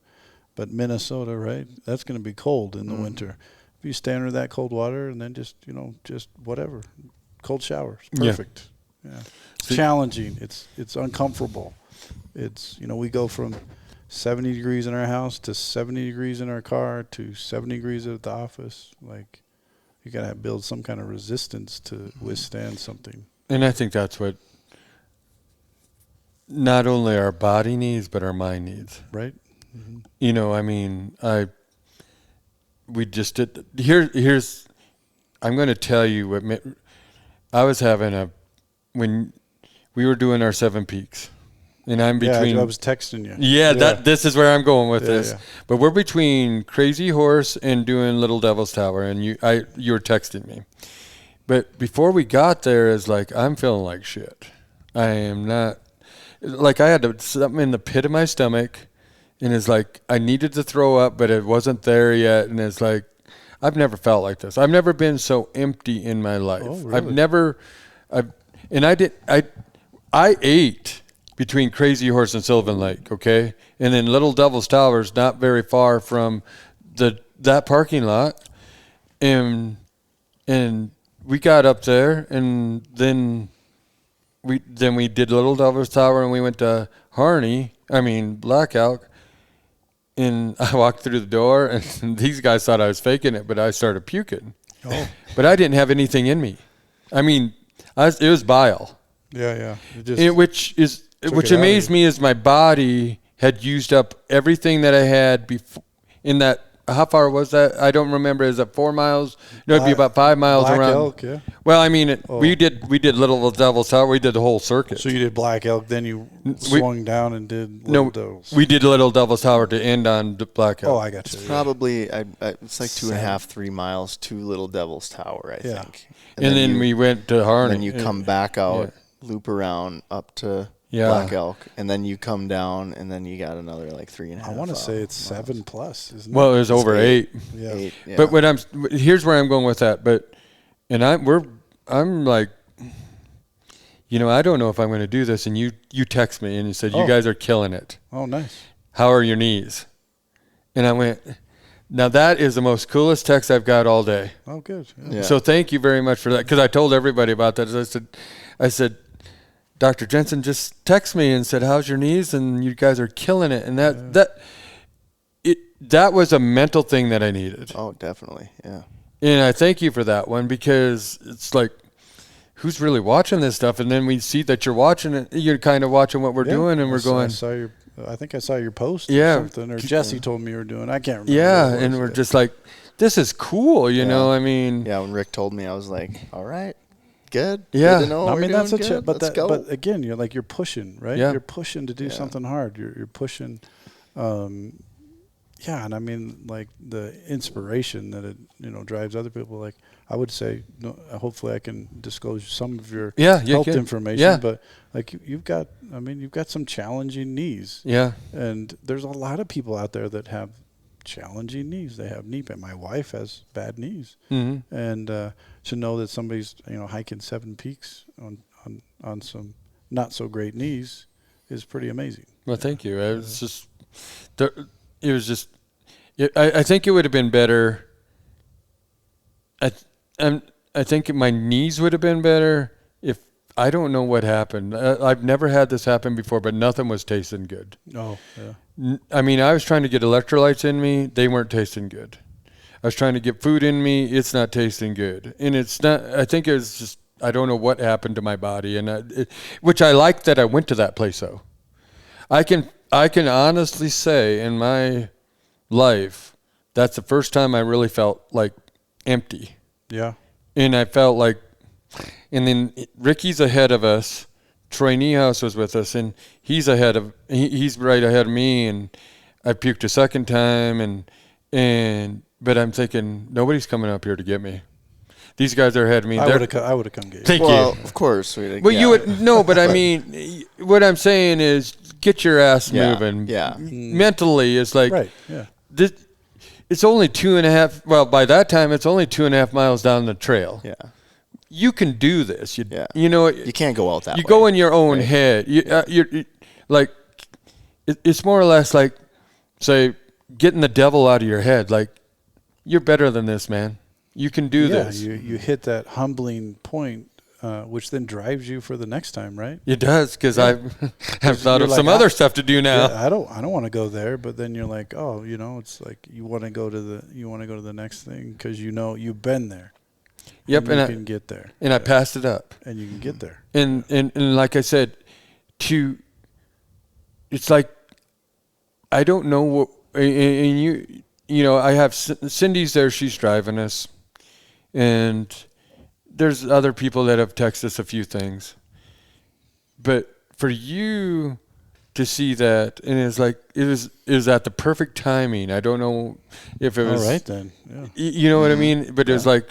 but Minnesota, right? That's going to be cold in the winter. If you stand under that cold water and then just whatever, cold shower, it's perfect. Yeah, challenging. It's uncomfortable. It's we go from 70 degrees in our house to 70 degrees in our car to 70 degrees at the office. Like you got to build some kind of resistance to withstand something. And I think that's what not only our body needs, but our mind needs. Right. We just did. Here's. I'm going to tell you what I was having when we were doing our 7 peaks, and I'm between. Yeah, I was texting you. Yeah, this is where I'm going with this. Yeah. But we're between Crazy Horse and doing Little Devil's Tower, and you were texting me. But before we got there, is like I'm feeling like shit. I am not. Like I had something in the pit of my stomach, and it's like I needed to throw up, but it wasn't there yet. And it's like I've never felt like this. I've never been so empty in my life. Oh, really? I ate between Crazy Horse and Sylvan Lake, okay, and then Little Devil's Tower is not very far from that parking lot, and we got up there, and then we did Little Devil's Tower, and we went to Black Elk, and I walked through the door, and these guys thought I was faking it, but I started puking. Oh. But I didn't have anything in me. I mean, it was bile. Yeah. Which amazed me is my body had used up everything that I had before in that. How far was that? I don't remember. Is it 4 miles? No, it'd be about 5 miles Black around. Elk, yeah. Well, I mean, we did Little Devil's Tower. We did the whole circuit. So you did Black Elk, then you swung down and did Little Devils. We did Little Devil's Tower to end on Black Elk. Oh, I got you. It's probably it's like 2.5, 3 miles to Little Devil's Tower, I think. And then we went to Harney. Then you come back out, loop around up to Black Elk, and then you come down, and then you got another like 3.5. I want to say it's 7+, isn't it? Well, it was over 8. Yeah. 8, yeah. But here's where I'm going with that. I'm like, I don't know if I'm going to do this. And you text me and you said, you guys are killing it. Oh, nice. How are your knees? And I went, now that is the most coolest text I've got all day. Oh, good. Yeah. So thank you very much for that. Because I told everybody about that. I said, Dr. Jensen just texted me and said, how's your knees? And you guys are killing it. And that was a mental thing that I needed. Oh, definitely. Yeah. And I thank you for that one, because it's like, who's really watching this stuff? And then we see that you're watching it. You're kind of watching what we're doing, and we're going. I think I saw your post or something, or Jesse told me you were doing. I can't remember. Yeah, and we're just like, this is cool, you know? I mean. Yeah, when Rick told me, I was like, all right. Good. Yeah. Good to know. I mean, that's good. but again, you're pushing, right? Yeah. You're pushing to do something hard. You're pushing, Yeah, and I mean, like the inspiration that it drives other people. Like I would say, no, hopefully I can disclose some of your health information. Yeah. But like you've got some challenging knees. Yeah. And there's a lot of people out there that have challenging knees. They have knee pain. My wife has bad knees, and to know that somebody's hiking 7 peaks on some not so great knees is pretty amazing. Well, thank you. It was just. It was just. I think it would have been better. I think my knees would have been better if I don't know what happened. I've never had this happen before, but nothing was tasting good. Oh, yeah. I mean, I was trying to get electrolytes in me; they weren't tasting good. I was trying to get food in me; it's not tasting good, and it's not. I think it was just. I don't know what happened to my body, and which I like that I went to that place though. I can honestly say in my life, that's the first time I really felt like empty. Yeah. And I felt like, and then Ricky's ahead of us. Troy Niehaus was with us, and he's right ahead of me. And I puked a second time, but I'm thinking nobody's coming up here to get me. These guys are ahead of me. I would have come get you. Thank you. Well, of course. Well, you would no, but I mean, what I'm saying is, get your ass moving. Yeah. Mentally, it's like Right. Yeah. It's only 2.5. Well, by that time, it's only 2.5 miles down the trail. Yeah. You can do this. You know, you can't go out that way. You go in your own head. You're like, it's more or less like, say, getting the devil out of your head. Like, you're better than this, man. You can do this. You hit that humbling point, which then drives you for the next time, right? It does, because I've thought of some other stuff to do now. Yeah, I don't want to go there, but then you're like, oh, it's like you want to go to the next thing because you've been there. Yep, and you can get there. And I passed it up. And you can get there. And like I said, it's like I don't know what, and I have Cindy's there. She's driving us, and there's other people that have texted us a few things. But for you to see that, and it's like it was at the perfect timing. I don't know if it was all right then. Yeah. You know what I mean? But it was like,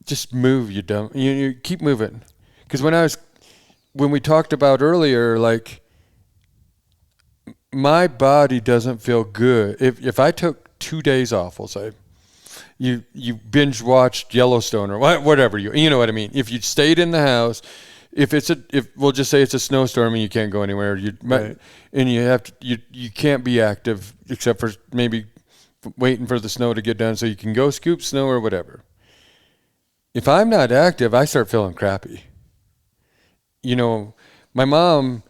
just move, you dumb. You keep moving. Because when we talked about earlier, like, my body doesn't feel good. If I took 2 days off, we'll say, you binge watched Yellowstone or whatever, you know what I mean. If you stayed in the house, if we'll just say it's a snowstorm and you can't go anywhere, and you can't be active except for maybe waiting for the snow to get done so you can go scoop snow or whatever. If I'm not active, I start feeling crappy. My mom,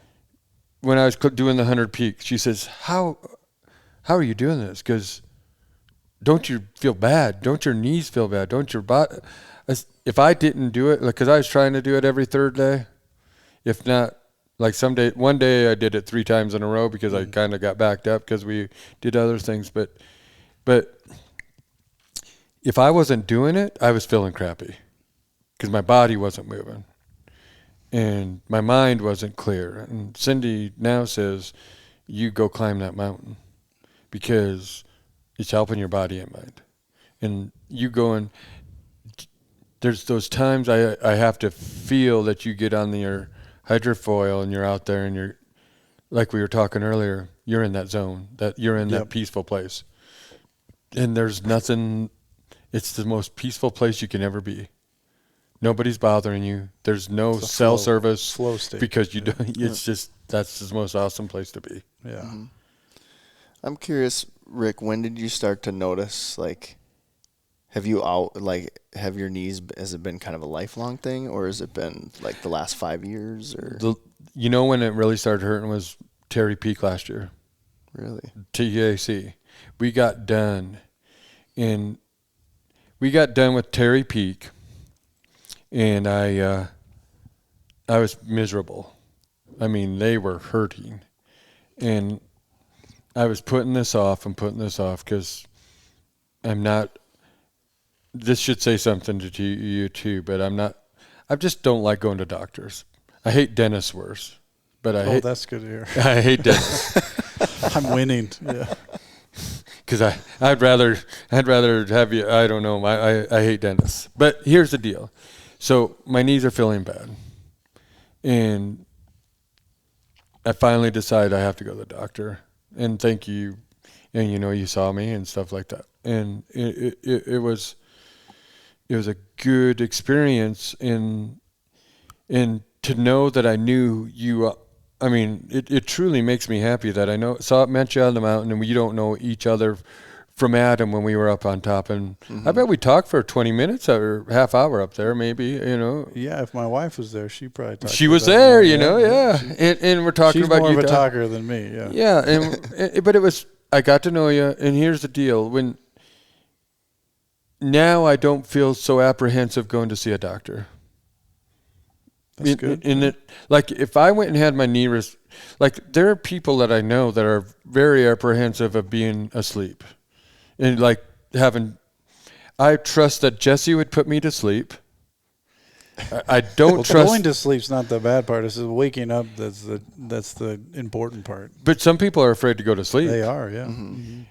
when I was doing the 100 peaks, she says, how are you doing this? Because don't you feel bad? Don't your knees feel bad? Don't your body? If I didn't do it, because I was trying to do it every third day, if not, like one day I did it 3 times in a row because I kind of got backed up because we did other things. But if I wasn't doing it, I was feeling crappy because my body wasn't moving and my mind wasn't clear. And Cindy now says, you go climb that mountain because it's helping your body and mind. And you go and there's those times I have to feel that you get on your hydrofoil and you're out there and you're, like we were talking earlier, you're in that zone, that you're in that peaceful place. And there's nothing, it's the most peaceful place you can ever be. Nobody's bothering you. There's no cell service flow state because you don't. It's just that's the most awesome place to be. Yeah. Mm-hmm. I'm curious, Rick. When did you start to notice? Like, have your knees? Has it been kind of a lifelong thing, or has it been like the last 5 years? Or when it really started hurting was Terry Peak last year. Really? TAC. We got done with Terry Peak. And I was miserable. I mean, they were hurting. And I was putting this off because I'm not, this should say something to you too, but I just don't like going to doctors. I hate dentists worse. But that's good to hear. I hate dentists. I'm winning. Yeah. because I'd rather have you. I don't know. I hate dentists. But here's the deal. So my knees are feeling bad, and I finally decide I have to go to the doctor. And thank you, and you saw me and stuff like that. And it was a good experience, and to know that I knew you. I mean, it truly makes me happy that I met you on the mountain, and we don't know each other from Adam when we were up on top. And I bet we talked for 20 minutes or half hour up there, maybe, Yeah, if my wife was there, she probably talked. She was there, yeah. And we're talking about you. She's more of a talker than me, yeah. Yeah, but I got to know you, and here's the deal. Now I don't feel so apprehensive going to see a doctor. That's good. Like if I went and had my knee like there are people that I know that are very apprehensive of being asleep, and like I trust that Jesse would put me to sleep. I don't trust going to sleep's not the bad part. It's the waking up that's the important part. But some people are afraid to go to sleep. They are, yeah.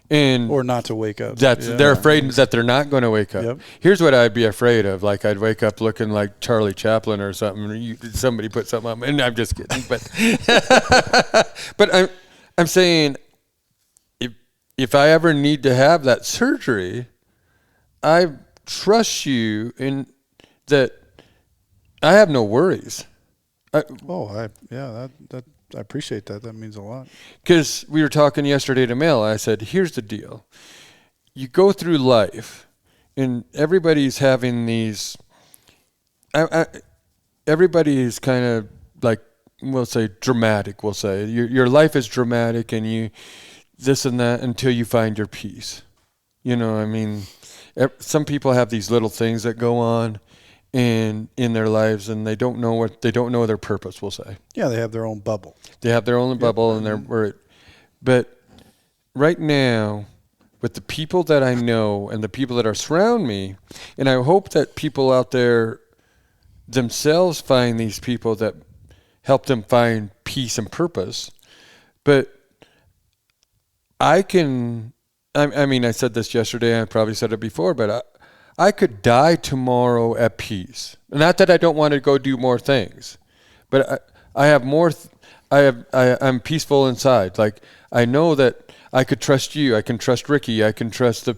And or not to wake up. They're afraid that they're not going to wake up. Yep. Here's what I'd be afraid of. Like I'd wake up looking like Charlie Chaplin or something. Somebody put something on me. And I'm just kidding. But I'm saying if I ever need to have that surgery, I trust you in that I have no worries. I appreciate that. That means a lot. Because we were talking yesterday to Mel. I said, here's the deal. You go through life, and everybody's having these. Everybody is kind of like, we'll say dramatic. We'll say your life is dramatic, and you this and that until you find your peace. I mean, some people have these little things that go on in their lives, and they don't know their purpose, we'll say. Yeah, they have their own bubble. They have their own bubble, and they're worried. But right now, with the people that I know and the people that are surround me, and I hope that people out there themselves find these people that help them find peace and purpose. But I said this yesterday, I probably said it before, but I could die tomorrow at peace. Not that I don't want to go do more things, but I have more. I'm peaceful inside. Like I know that I could trust you. I can trust Ricky. I can trust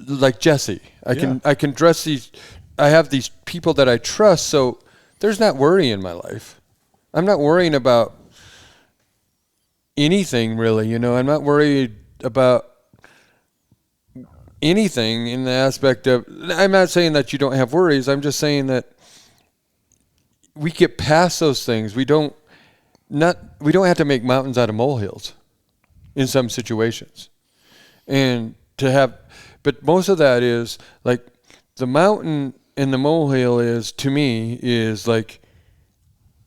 like Jesse. I can trust these. I have these people that I trust. So there's not worry in my life. I'm not worrying about anything really. I'm not worried about anything in the aspect of, I'm not saying that you don't have worries. I'm just saying that we get past those things. We don't have to make mountains out of molehills in some situations. But most of that is like the mountain and the molehill to me is like,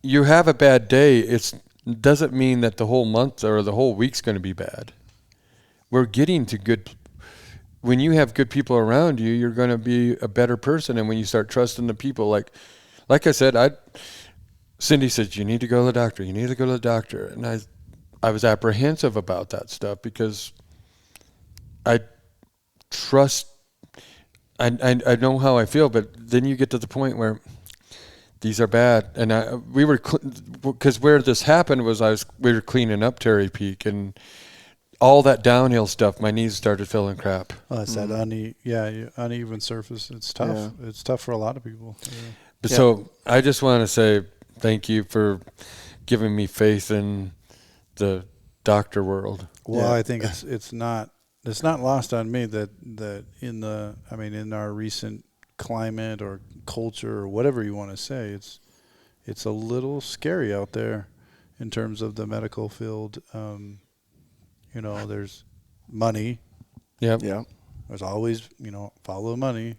you have a bad day. It doesn't mean that the whole month or the whole week's going to be bad. We're getting to good. When you have good people around you, you're going to be a better person. And when you start trusting the people, like I said, Cindy said, you need to go to the doctor. You need to go to the doctor. And I was apprehensive about that stuff because I trust, I know how I feel, but then you get to the point where these are bad. And because where this happened was we were cleaning up Terry Peak, and all that downhill stuff, my knees started feeling crap. Well, that's that uneven surface. It's tough. Yeah. It's tough for a lot of people. Yeah. So I just want to say thank you for giving me faith in the doctor world. Well, I think it's not lost on me that in our recent climate or culture or whatever you want to say, it's a little scary out there in terms of the medical field. There's money. Yep. Yeah. There's always, follow money.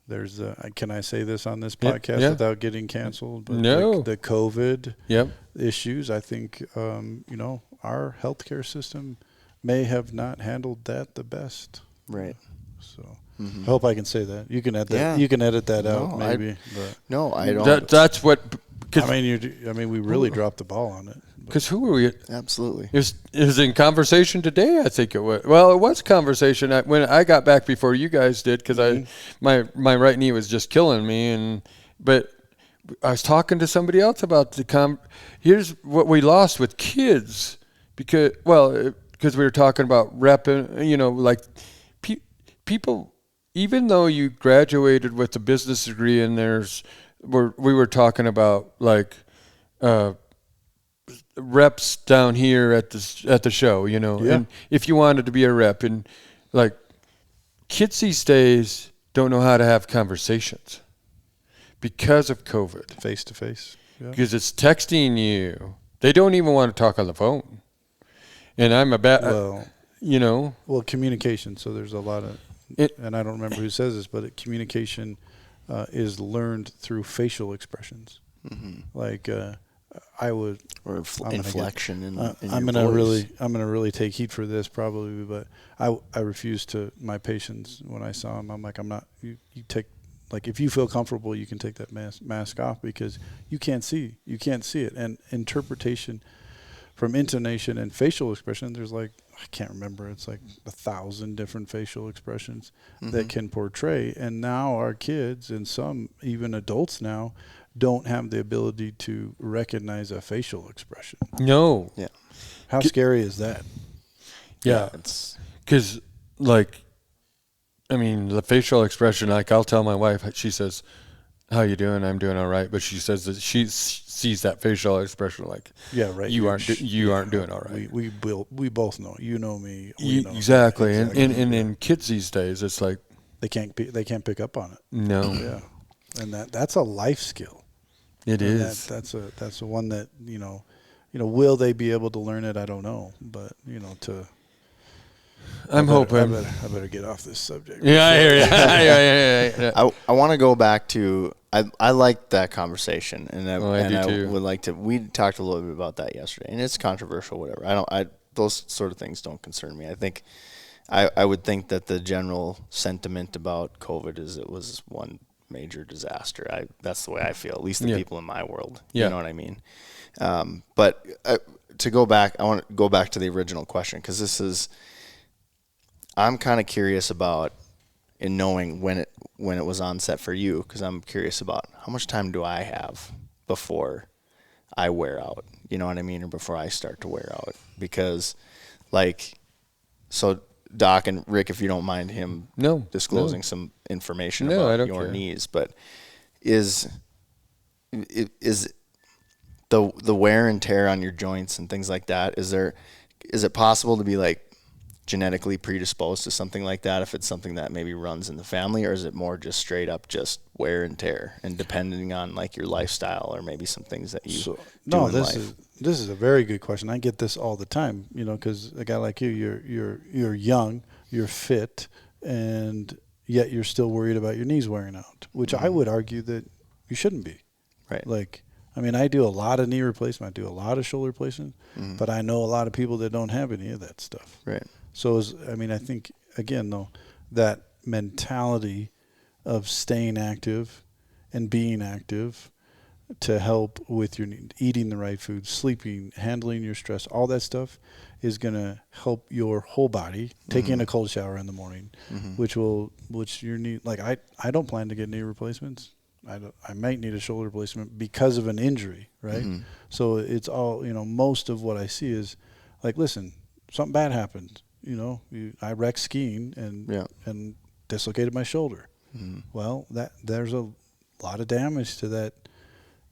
There's can I say this on this podcast without getting canceled? But no. The COVID issues, I think, our healthcare system may have not handled that the best. Right. So I hope I can say that. You can edit that. You can edit that out, maybe. I don't. That's what. We really dropped the ball on it. Because who were we? Absolutely. It was in conversation today, I think it was. Well, it was conversation when I got back before you guys did, because my right knee was just killing me, but I was talking to somebody else about here's what we lost with kids, because we were talking about repping, like people, even though you graduated with a business degree, and we were talking about like reps down here at the show, and if you wanted to be a rep, and like kids these days don't know how to have conversations because of COVID. Face to face. Because it's texting you. They don't even want to talk on the phone. And I'm well, communication. So there's a lot of, and I don't remember who says this, but communication is learned through facial expressions. Mm-hmm. Like I would, or inflection in I'm your voice. I'm gonna really take heat for this probably, but I refuse to my patients when I saw them. I'm like, I'm not. You take, like, if you feel comfortable, you can take that mask off, because you can't see it. And interpretation from intonation and facial expression, there's like, I can't remember, it's like 1,000 different facial expressions that can portray. And now our kids, and some even adults now, don't have the ability to recognize a facial expression. No. Yeah. How scary is that? Yeah. It's because, like, I mean, the facial expression, like, I'll tell my wife, she says, how you doing? I'm doing all right. But she says that she sees that facial expression like, yeah, right. You aren't doing all right. We both know. You know me. Exactly. And in kids these days, it's like they can't pick up on it. No. Yeah. And that's a life skill. It is. That's a one that, will they be able to learn it? I don't know. But, I'm hoping. I better get off this subject. Yeah, I hear you. Yeah. I want to go back to, I like that conversation, and I do too. Would like to. We talked a little bit about that yesterday, and it's controversial, whatever. Those sort of things don't concern me. I think I would think that the general sentiment about COVID is it was one major disaster. That's the way I feel, at least the people in my world. Yeah. You know what I mean? But to go back, I want to go back to the original question, because I'm kind of curious about, in knowing when it was onset for you, because I'm curious about how much time do I have before I wear out, you know what I mean, or before I start to wear out. Because, like, so Doc and Rick, if you don't mind him disclosing some information about your knees, but is the wear and tear on your joints and things like that, is it possible to be like genetically predisposed to something like that if it's something that maybe runs in the family, or is it more just straight up just wear and tear, and depending on like your lifestyle or maybe some things that you do in life? This is a very good question. I get this all the time, because a guy like you, you're young, you're fit, and yet you're still worried about your knees wearing out, which I would argue that you shouldn't be. Right. Like, I mean, I do a lot of knee replacement, I do a lot of shoulder replacement, but I know a lot of people that don't have any of that stuff. Right. So, I think, again, though, that mentality of staying active and being active to help with your eating the right food, sleeping, handling your stress, all that stuff is going to help your whole body. Taking a cold shower in the morning, which your knee, like I don't plan to get knee replacements. I might need a shoulder replacement because of an injury, right? So it's all, most of what I see is like, listen, something bad happened. I wrecked skiing and dislocated my shoulder. Well, there's a lot of damage to that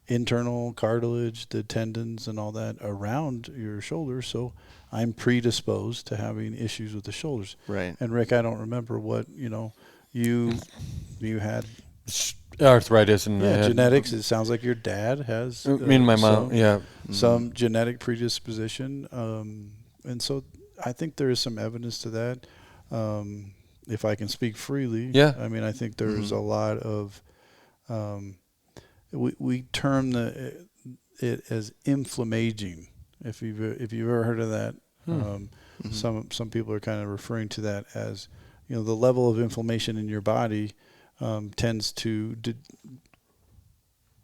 internal cartilage, the tendons and all that around your shoulder. So I'm predisposed to having issues with the shoulders. Right. And Rick, I don't remember what, you had arthritis and genetics. It sounds like your dad has. Me and my mom, some genetic predisposition. And so I think there is some evidence to that. If I can speak freely, I mean, I think there's a lot of we term it as inflammaging. If you've ever heard of that, some people are kind of referring to that as the level of inflammation in your body tends to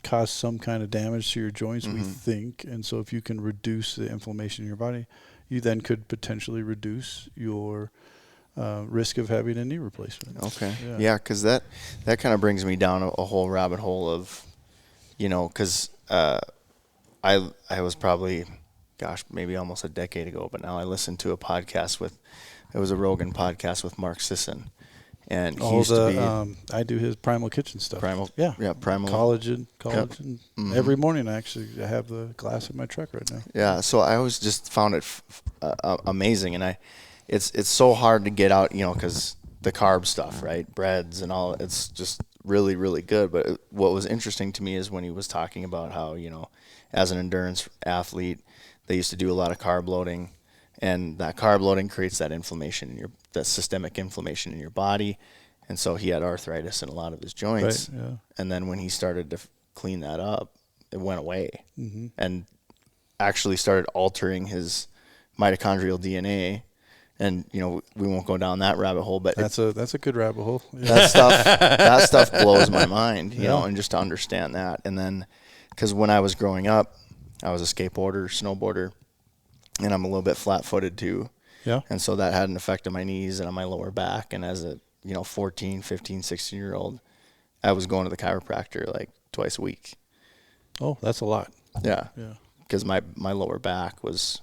cause some kind of damage to your joints, we think. And so if you can reduce the inflammation in your body, you then could potentially reduce your risk of having a knee replacement. Okay. Yeah, because that kind of brings me down a whole rabbit hole of, because I was probably, maybe almost a decade ago, but now I listened to a podcast it was a Rogan podcast with Mark Sisson. And he used to be. I do his Primal Kitchen stuff. Primal. Yeah. Yeah, Primal. Collagen. Yep. Every morning, I have the glass in my truck right now. Yeah, so I always just found it amazing. And it's so hard to get out, because the carb stuff, right? Breads and all, it's just really, really good. But what was interesting to me is when he was talking about how, as an endurance athlete, they used to do a lot of carb loading. And that carb loading creates that inflammation that systemic inflammation in your body. And so he had arthritis in a lot of his joints. Right, yeah. And then when he started to clean that up, it went away and actually started altering his mitochondrial DNA. And, we won't go down that rabbit hole, but that's a good rabbit hole. Yeah. That stuff blows my mind, and just to understand that. And then, because when I was growing up, I was a skateboarder, snowboarder, and I'm a little bit flat-footed too. Yeah. And so that had an effect on my knees and on my lower back. And as a, 14, 15, 16-year-old, I was going to the chiropractor like twice a week. Oh, that's a lot. Yeah. Yeah. Because my lower back was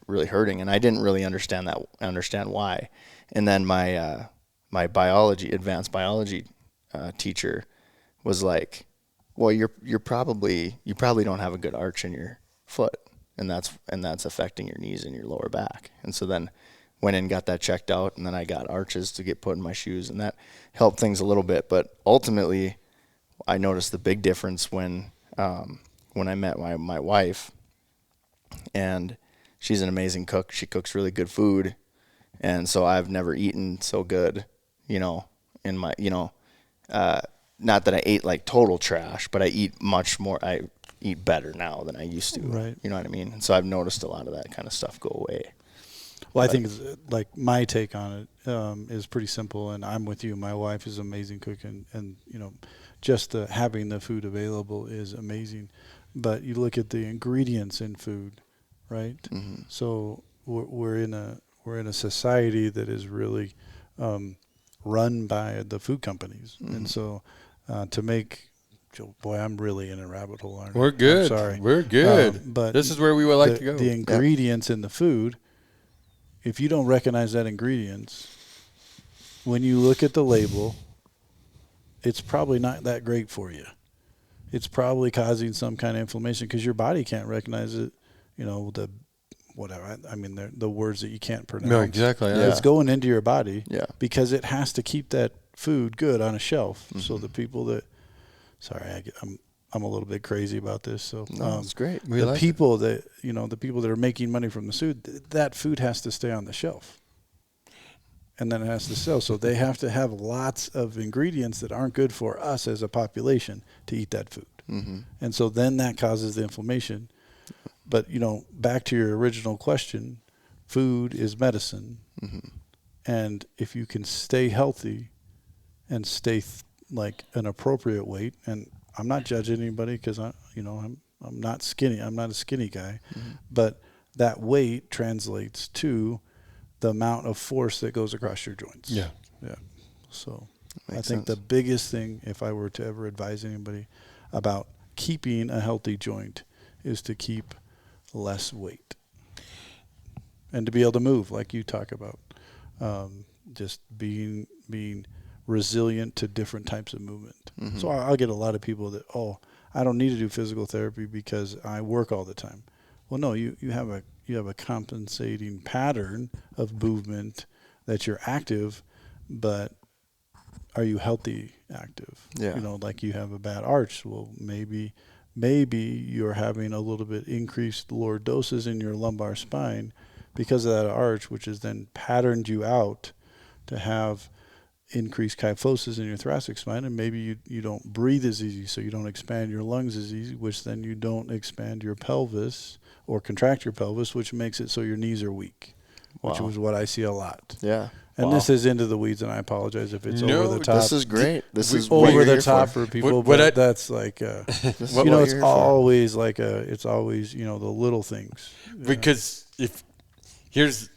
really hurting, and I didn't really understand why. And then my my advanced biology teacher was like, well, you probably don't have a good arch in your foot. And that's affecting your knees and your lower back. And so then went in and got that checked out, and then I got arches to get put in my shoes, and that helped things a little bit. But ultimately, I noticed the big difference when I met my wife, and she's an amazing cook. She cooks really good food, and so I've never eaten so good, in my, not that I ate like total trash, but I eat much more. I eat better now than I used to. Right. You know what I mean? And so I've noticed a lot of that kind of stuff go away. Well, I think like my take on it is pretty simple, and I'm with you. My wife is an amazing cook, and just having the food available is amazing. But you look at the ingredients in food, right? Mm-hmm. So we're in a society that is really run by the food companies, and so to make. Boy, I'm really in a rabbit hole, aren't I? We're good. I'm sorry. We're good. But this is where we would like to go. The ingredients in the food, if you don't recognize that ingredients, when you look at the label, it's probably not that great for you. It's probably causing some kind of inflammation because your body can't recognize it, the whatever. I mean, the words that you can't pronounce. No, exactly. Yeah. It's going into your body because it has to keep that food good on a shelf. Mm-hmm. So the people that – sorry, I'm a little bit crazy about this. So it's great. The people that are making money from the food, that food has to stay on the shelf, and then it has to sell. So they have to have lots of ingredients that aren't good for us as a population to eat that food, and so then that causes the inflammation. But back to your original question, food is medicine, and if you can stay healthy and stay like an appropriate weight, and I'm not judging anybody because I'm not skinny. I'm not a skinny guy, but that weight translates to the amount of force that goes across your joints. Yeah. So I think the biggest thing, if I were to ever advise anybody about keeping a healthy joint, is to keep less weight and to be able to move, like you talk about, just being resilient to different types of movement. So I'll get a lot of people that, I don't need to do physical therapy because I work all the time. Well, no, you have a compensating pattern of movement that you're active, but are you healthy active? Yeah. Like you have a bad arch. Well, maybe you're having a little bit increased lordosis in your lumbar spine because of that arch, which has then patterned you out to have increased kyphosis in your thoracic spine, and maybe you don't breathe as easy, so you don't expand your lungs as easy, which then you don't expand your pelvis or contract your pelvis, which makes it so your knees are weak, which was what I see a lot. Yeah. And Wow. this is into the weeds, and I apologize if it's No, over the top. This is great. This is over what you're the here top for. for people, What but that's like, This is you what know, you're it's here for. always like it's always, you know, the little things. Because if here's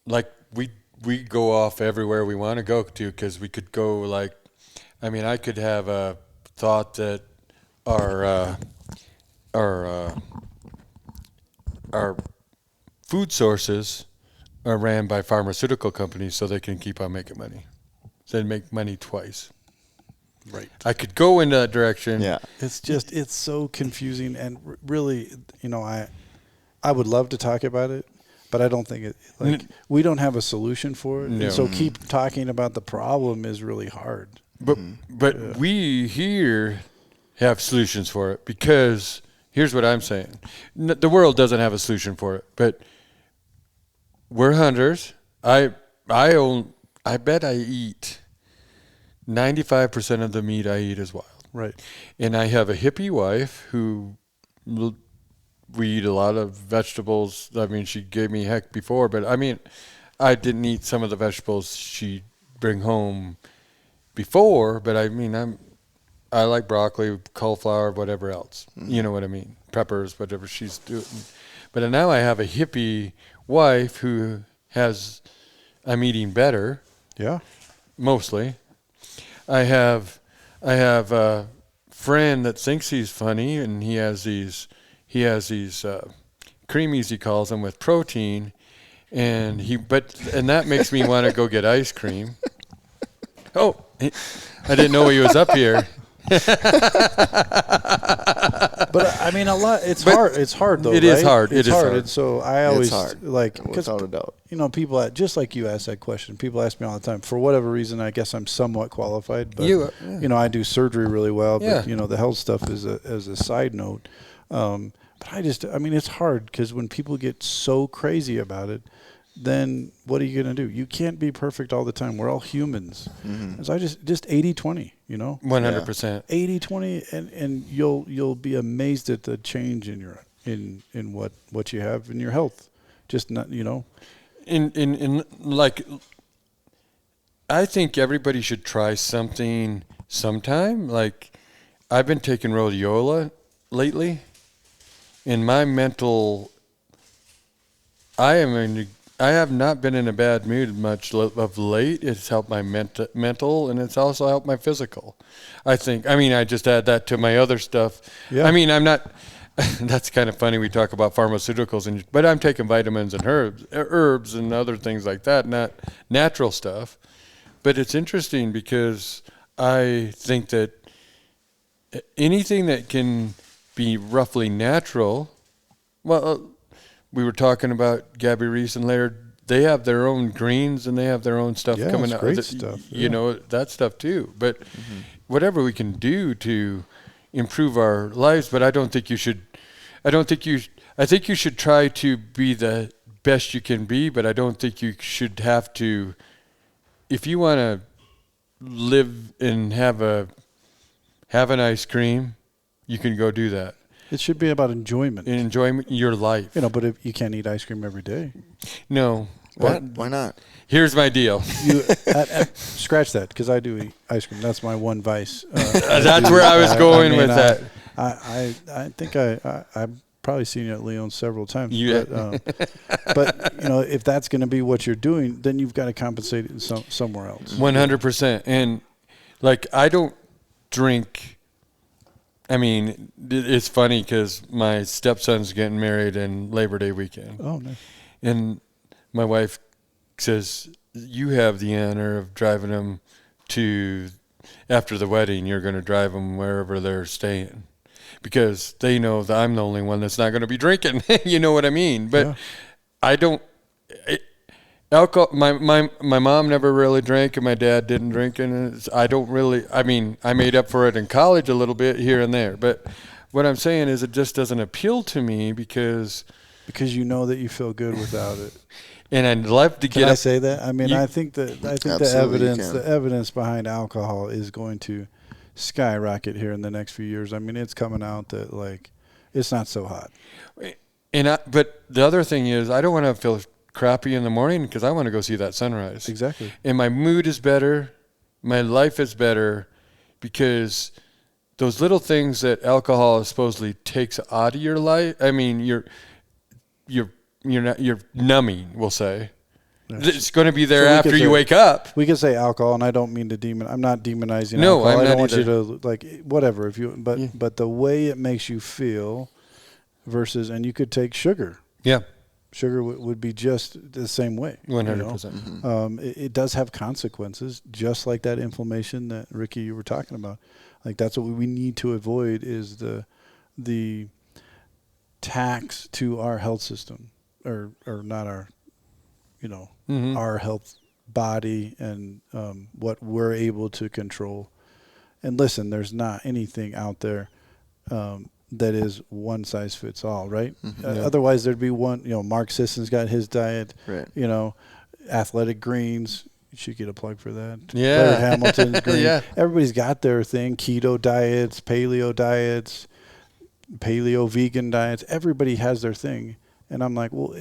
like we go off everywhere we want to go to, because we could go like, I mean, I could have a thought that our food sources are ran by pharmaceutical companies so they can keep on making money. So they make money twice. Right. I could go in that direction. Yeah. It's just, it's so confusing. And really, you know, I would love to talk about it, but I don't think it, like, we don't have a solution for it. No. And so keep talking about the problem is really hard. But we here have solutions for it, because here's what I'm saying. The world doesn't have a solution for it, but we're hunters. I bet I eat 95% of the meat I eat is wild. Right. And I have a hippie wife who we eat a lot of vegetables. I mean, she gave me heck before, but I mean, I didn't eat some of the vegetables she'd bring home before, but I mean, I like broccoli, cauliflower, whatever else. You know what I mean? Peppers, whatever she's doing. But now I have a hippie wife who I'm eating better. Yeah. Mostly. I have a friend that thinks he's funny, and he has these creamies, he calls them, with protein, and that makes me want to go get ice cream. Oh, I didn't know he was up here. But I mean, it's hard. It's hard though. It right? is hard. It's It is hard. hard. And so I always like, without a doubt. you know, people just like you asked that question. People ask me all the time. For whatever reason, I guess I'm somewhat qualified. But you know, I do surgery really well. But Yeah. you know, the health stuff is as a side note. But I mean, it's hard because when people get so crazy about it, then what are you going to do? You can't be perfect all the time. We're all humans. So I just 80-20, you know? 100%. 80-20, and you'll be amazed at the change in your in what you have in your health. Just not, you know. In like, I think everybody should try something sometime. Like, I've been taking rhodiola lately, and my mental, I have not been in a bad mood much of late. It's helped my mental, and it's also helped my physical. I think. I mean, I just add that to my other stuff. Yeah. I mean, I'm not. That's kind of funny. We talk about pharmaceuticals, but I'm taking vitamins and herbs and other things like that, not natural stuff. But it's interesting because I think that anything that can be roughly natural. Well, we were talking about Gabby Reese and Laird. They have their own greens and they have their own stuff coming out. Great stuff. You know, that stuff too. But whatever we can do to improve our lives, but I think you should try to be the best you can be, but I don't think you should have to, if you want to live and have an ice cream, you can go do that. It should be about enjoyment. And enjoyment your life. You know, but if you can't eat ice cream every day. No. Why not? Here's my deal. Scratch that, because I do eat ice cream. That's my one vice. That's where I was going with that. I think I've probably seen you at Leon several times. Yeah. But you know, if that's going to be what you're doing, then you've got to compensate it somewhere else. 100%. And like, I don't drink. I mean, it's funny because my stepson's getting married in Labor Day weekend. Oh, nice. And my wife says, you have the honor of driving them to, after the wedding, you're going to drive them wherever they're staying. Because they know that I'm the only one that's not going to be drinking. You know what I mean? But yeah. I don't. Alcohol. My mom never really drank, and my dad didn't drink, and I don't really. I mean, I made up for it in college a little bit here and there. But what I'm saying is, it just doesn't appeal to me because you know that you feel good without it. And I'd love to get. Can I say that? I mean, I think the evidence behind alcohol is going to skyrocket here in the next few years. I mean, it's coming out that like it's not so hot. But the other thing is, I don't want to feel crappy in the morning because I want to go see that sunrise. Exactly. And my mood is better. My life is better because those little things that alcohol supposedly takes out of your life. I mean, you're numbing, we'll say. Yes. It's going to be there after you wake up. We could say alcohol, and I don't mean to I'm not demonizing no, alcohol. I don't want you to, like, whatever. But the way it makes you feel versus, and you could take sugar. Yeah. Sugar would be just the same way. 100%. You know? It does have consequences, just like that inflammation that, Ricky, you were talking about. Like, that's what we need to avoid is the tax to our health system, or not our, our health body and what we're able to control. And listen, there's not anything out there that is one size fits all, right? Otherwise, there'd be one. Mark Sisson's got his diet. Right. Athletic Greens. You should get a plug for that. Yeah. Larry Hamilton's green. Yeah. Everybody's got their thing. Keto diets, paleo vegan diets. Everybody has their thing. And I'm like, well,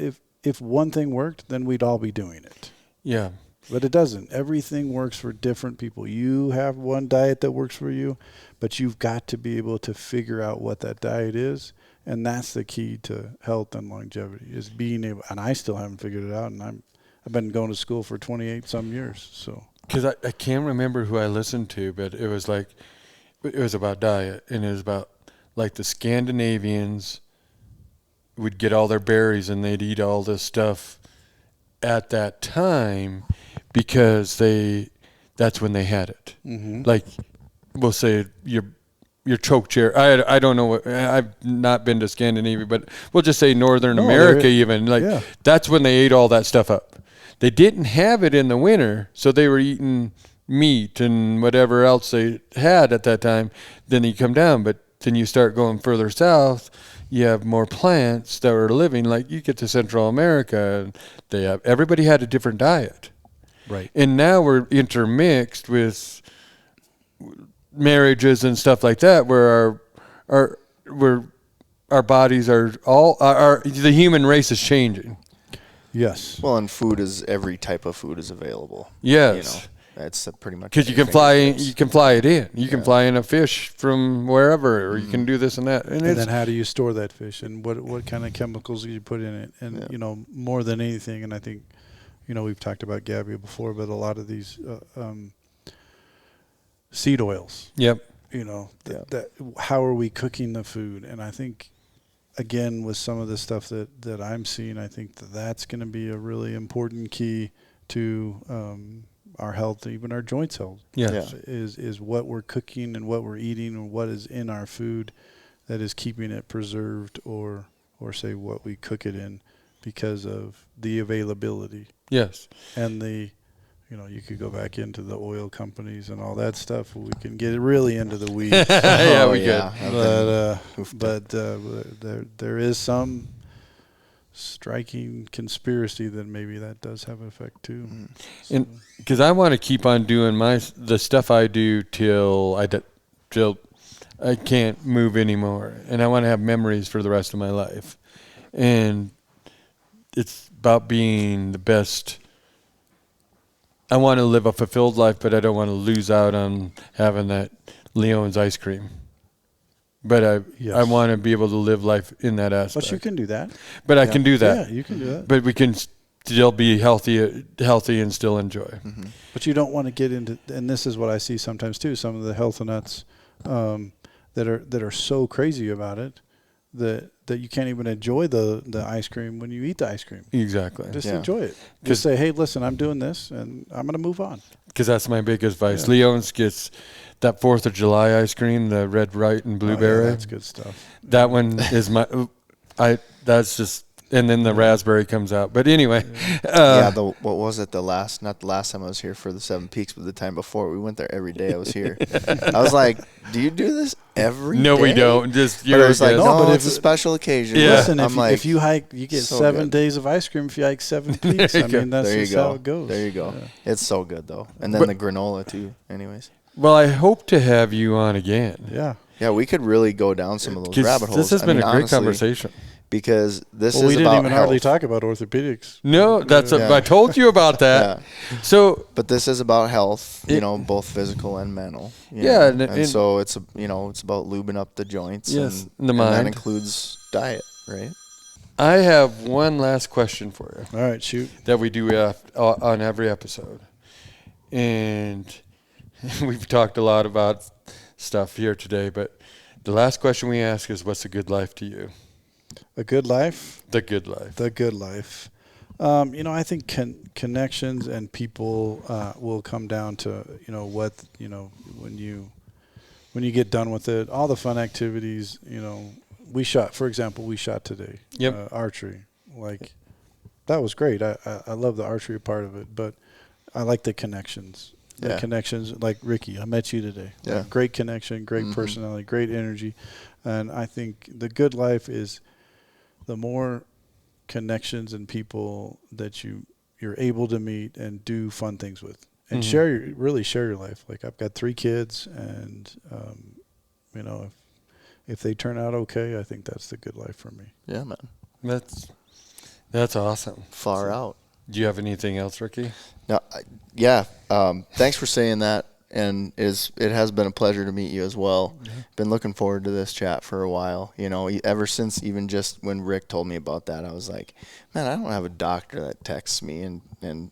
if one thing worked, then we'd all be doing it. Yeah. But it doesn't. Everything works for different people. You have one diet that works for you, but you've got to be able to figure out what that diet is. And that's the key to health and longevity, is being able, and I still haven't figured it out, and I've been going to school for 28 some years. So, because I can't remember who I listened to, but it was about diet, and it was about like the Scandinavians would get all their berries and they'd eat all this stuff at that time because that's when they had it. Mm-hmm. Like, we'll say your choke chair. I don't know what, I've not been to Scandinavia, but we'll just say Northern America even. Like, that's when they ate all that stuff up. They didn't have it in the winter, so they were eating meat and whatever else they had at that time. Then you come down, but then you start going further south, you have more plants that are living. Like, you get to Central America, and everybody had a different diet. Right. And now we're intermixed with marriages and stuff like that, where our bodies are the human race is changing. Yes. Well, and every type of food is available. Yes. That's pretty much, because you can fly it in. You can fly in a fish from wherever, or you can do this and that. And then how do you store that fish, and what kind of chemicals do you put in it? And more than anything, and I think we've talked about Gabby before, but a lot of these seed oils. Yep. That how are we cooking the food? And I think, again, with some of the stuff that I'm seeing, I think that's going to be a really important key to our health, even our joints health. Yes. Is what we're cooking and what we're eating and what is in our food that is keeping it preserved, or say what we cook it in, because of the availability. Yes. And you could go back into the oil companies and all that stuff. We can get really into the weeds. Yeah, we could. But there is some striking conspiracy that maybe that does have an effect too. And because I want to keep on doing the stuff I do till I can't move anymore, and I want to have memories for the rest of my life. And it's about being the best. I want to live a fulfilled life, but I don't want to lose out on having that Leon's ice cream. But I want to be able to live life in that aspect. But you can do that. But I can do that. Yeah, you can do that. But we can still be healthy and still enjoy. Mm-hmm. But you don't want to get into, and this is what I see sometimes too, some of the health nuts that are so crazy about it that you can't even enjoy the ice cream when you eat the ice cream. Exactly. Just enjoy it. Just say, hey, listen, I'm doing this, and I'm going to move on. Because that's my big advice. Yeah. Leon's gets that 4th of July ice cream, the red, white, and blueberry. Yeah, that's good stuff. That one is that's just, and then the raspberry comes out. But anyway. What was it? Not the last time I was here for the 7 Peaks, but the time before. We went there every day I was here. I was like, do you do this every day? No, we don't. Just I was like, no, but it's a special occasion. Yeah. Listen, if you hike, you get so 7 days of ice cream if you hike 7 Peaks. I mean, that's just how it goes. There you go. Yeah. It's so good, though. And then the granola, too, anyways. Well, I hope to have you on again. Yeah. Yeah, we could really go down some of those rabbit holes. This has been a great conversation. because this Well, is we didn't about even health. hardly talk about orthopedics. No, that's I told you about that. Yeah. So But this is about health, both physical and mental. Yeah, and so it's it's about lubing up the joints. Yes, and the mind. that includes diet, right? I have one last question for you. All right, shoot. That we do on every episode. And we've talked a lot about stuff here today, but the last question we ask is, what's a good life to you? A good life? The good life. The good life. I think connections and people will come down to, when you get done with it, all the fun activities, we shot today. Yep. Archery. Like, that was great. I love the archery part of it, but I like the connections. The connections, like Ricky, I met you today. Yeah. Like, great connection, great personality, great energy. And I think the good life is the more connections and people that you're able to meet and do fun things with and share your life. Like, I've got 3 kids, and if they turn out okay, I think that's the good life for me. Yeah, man. That's awesome. Far out. Do you have anything else, Ricky? No, thanks for saying that, and it has been a pleasure to meet you as well. Yeah. Been looking forward to this chat for a while. Ever since even just when Rick told me about that, I was like, man, I don't have a doctor that texts me and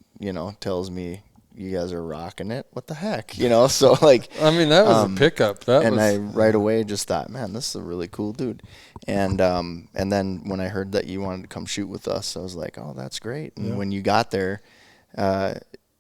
tells me you guys are rocking it. What the heck? So like, I mean, that was a pickup. I right away just thought, man, this is a really cool dude. And then when I heard that you wanted to come shoot with us, I was like, oh, that's great. And when you got there,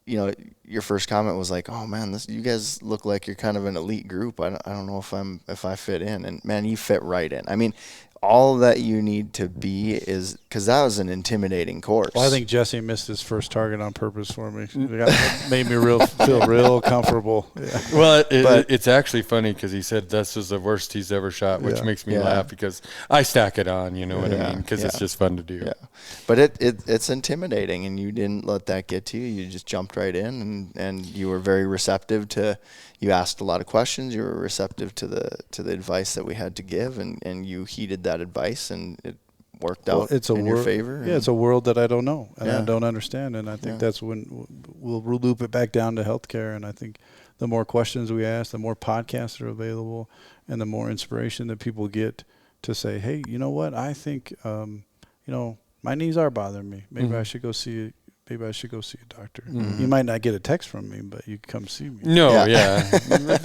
your first comment was like, oh man, you guys look like you're kind of an elite group. I don't know if I fit in. And man, you fit right in. I mean, all that you need to be is, because that was an intimidating course. Well, I think Jesse missed his first target on purpose for me. It made me feel real comfortable. Yeah. Well, it's actually funny because he said this was the worst he's ever shot, which makes me laugh because I stack it on, you know what I mean? Because it's just fun to do. Yeah. But it's intimidating, and you didn't let that get to you. You just jumped right in, and you were very receptive to. You asked a lot of questions. You were receptive to the advice that we had to give, and you heeded that advice, and it worked out in your favor. Yeah, it's a world that I don't know and I don't understand, and I think that's when we'll loop it back down to healthcare. And I think the more questions we ask, the more podcasts are available, and the more inspiration that people get to say, hey, you know what? I think, my knees are bothering me. Maybe I should go see a doctor. Mm-hmm. You might not get a text from me, but you can come see me. No,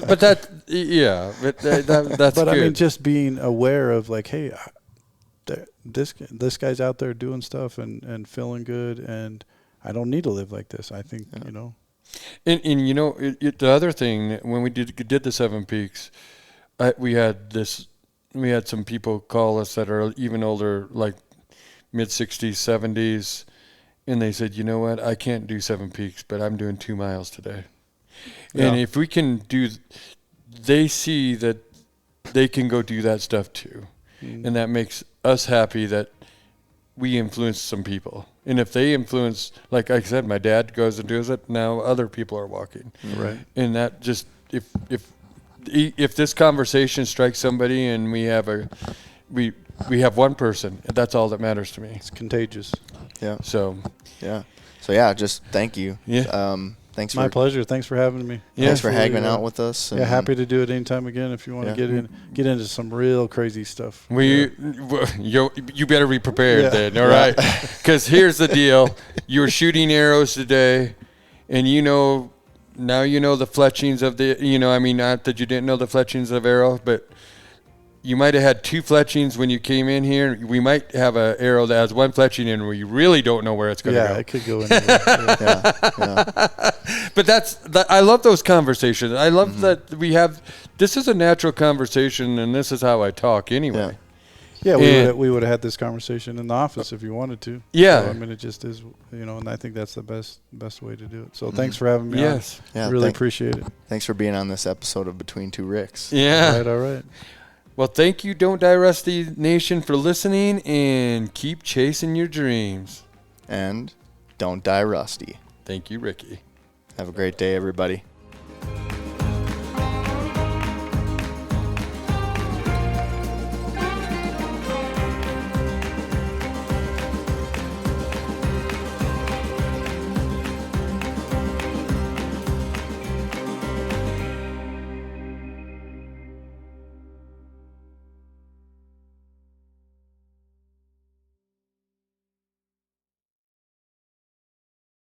but that's But good. I mean, just being aware of like, hey, this guy's out there doing stuff and feeling good, and I don't need to live like this. I think, And the other thing, when we did the 7 Peaks, we had some people call us that are even older, like mid-60s, 70s, and they said, you know what, I can't do 7 Peaks, but I'm doing 2 miles today. Yeah. And if we can they see that they can go do that stuff too. And that makes us happy that we influence some people. And if they influence, like I said, my dad goes and does it, now other people are walking. Right. And that just, if this conversation strikes somebody and we have one person, that's all that matters to me. It's contagious. Yeah. So just thank you. Yeah. Thanks. My pleasure. Thanks for having me. Thanks for hanging out with us. Yeah, happy to do it anytime again if you want to get into some real crazy stuff. You better be prepared then, all right? Because here's the deal. You were shooting arrows today, and now you know the fletchings of not that you didn't know the fletchings of arrow, but you might have had 2 fletchings when you came in here. We might have an arrow that has 1 fletching in where you really don't know where it's going to go. Yeah, it could go anywhere. But I love those conversations. I love that we have – this is a natural conversation, and this is how I talk anyway. Yeah, we would have had this conversation in the office if you wanted to. Yeah. So, I mean, it just is, and I think that's the best way to do it. So thanks for having me on. Yeah, really appreciate it. Thanks for being on this episode of Between Two Ricks. Yeah. All right. Well, thank you, Don't Die Rusty Nation, for listening, and keep chasing your dreams. And don't die rusty. Thank you, Ricky. Have a great day, everybody.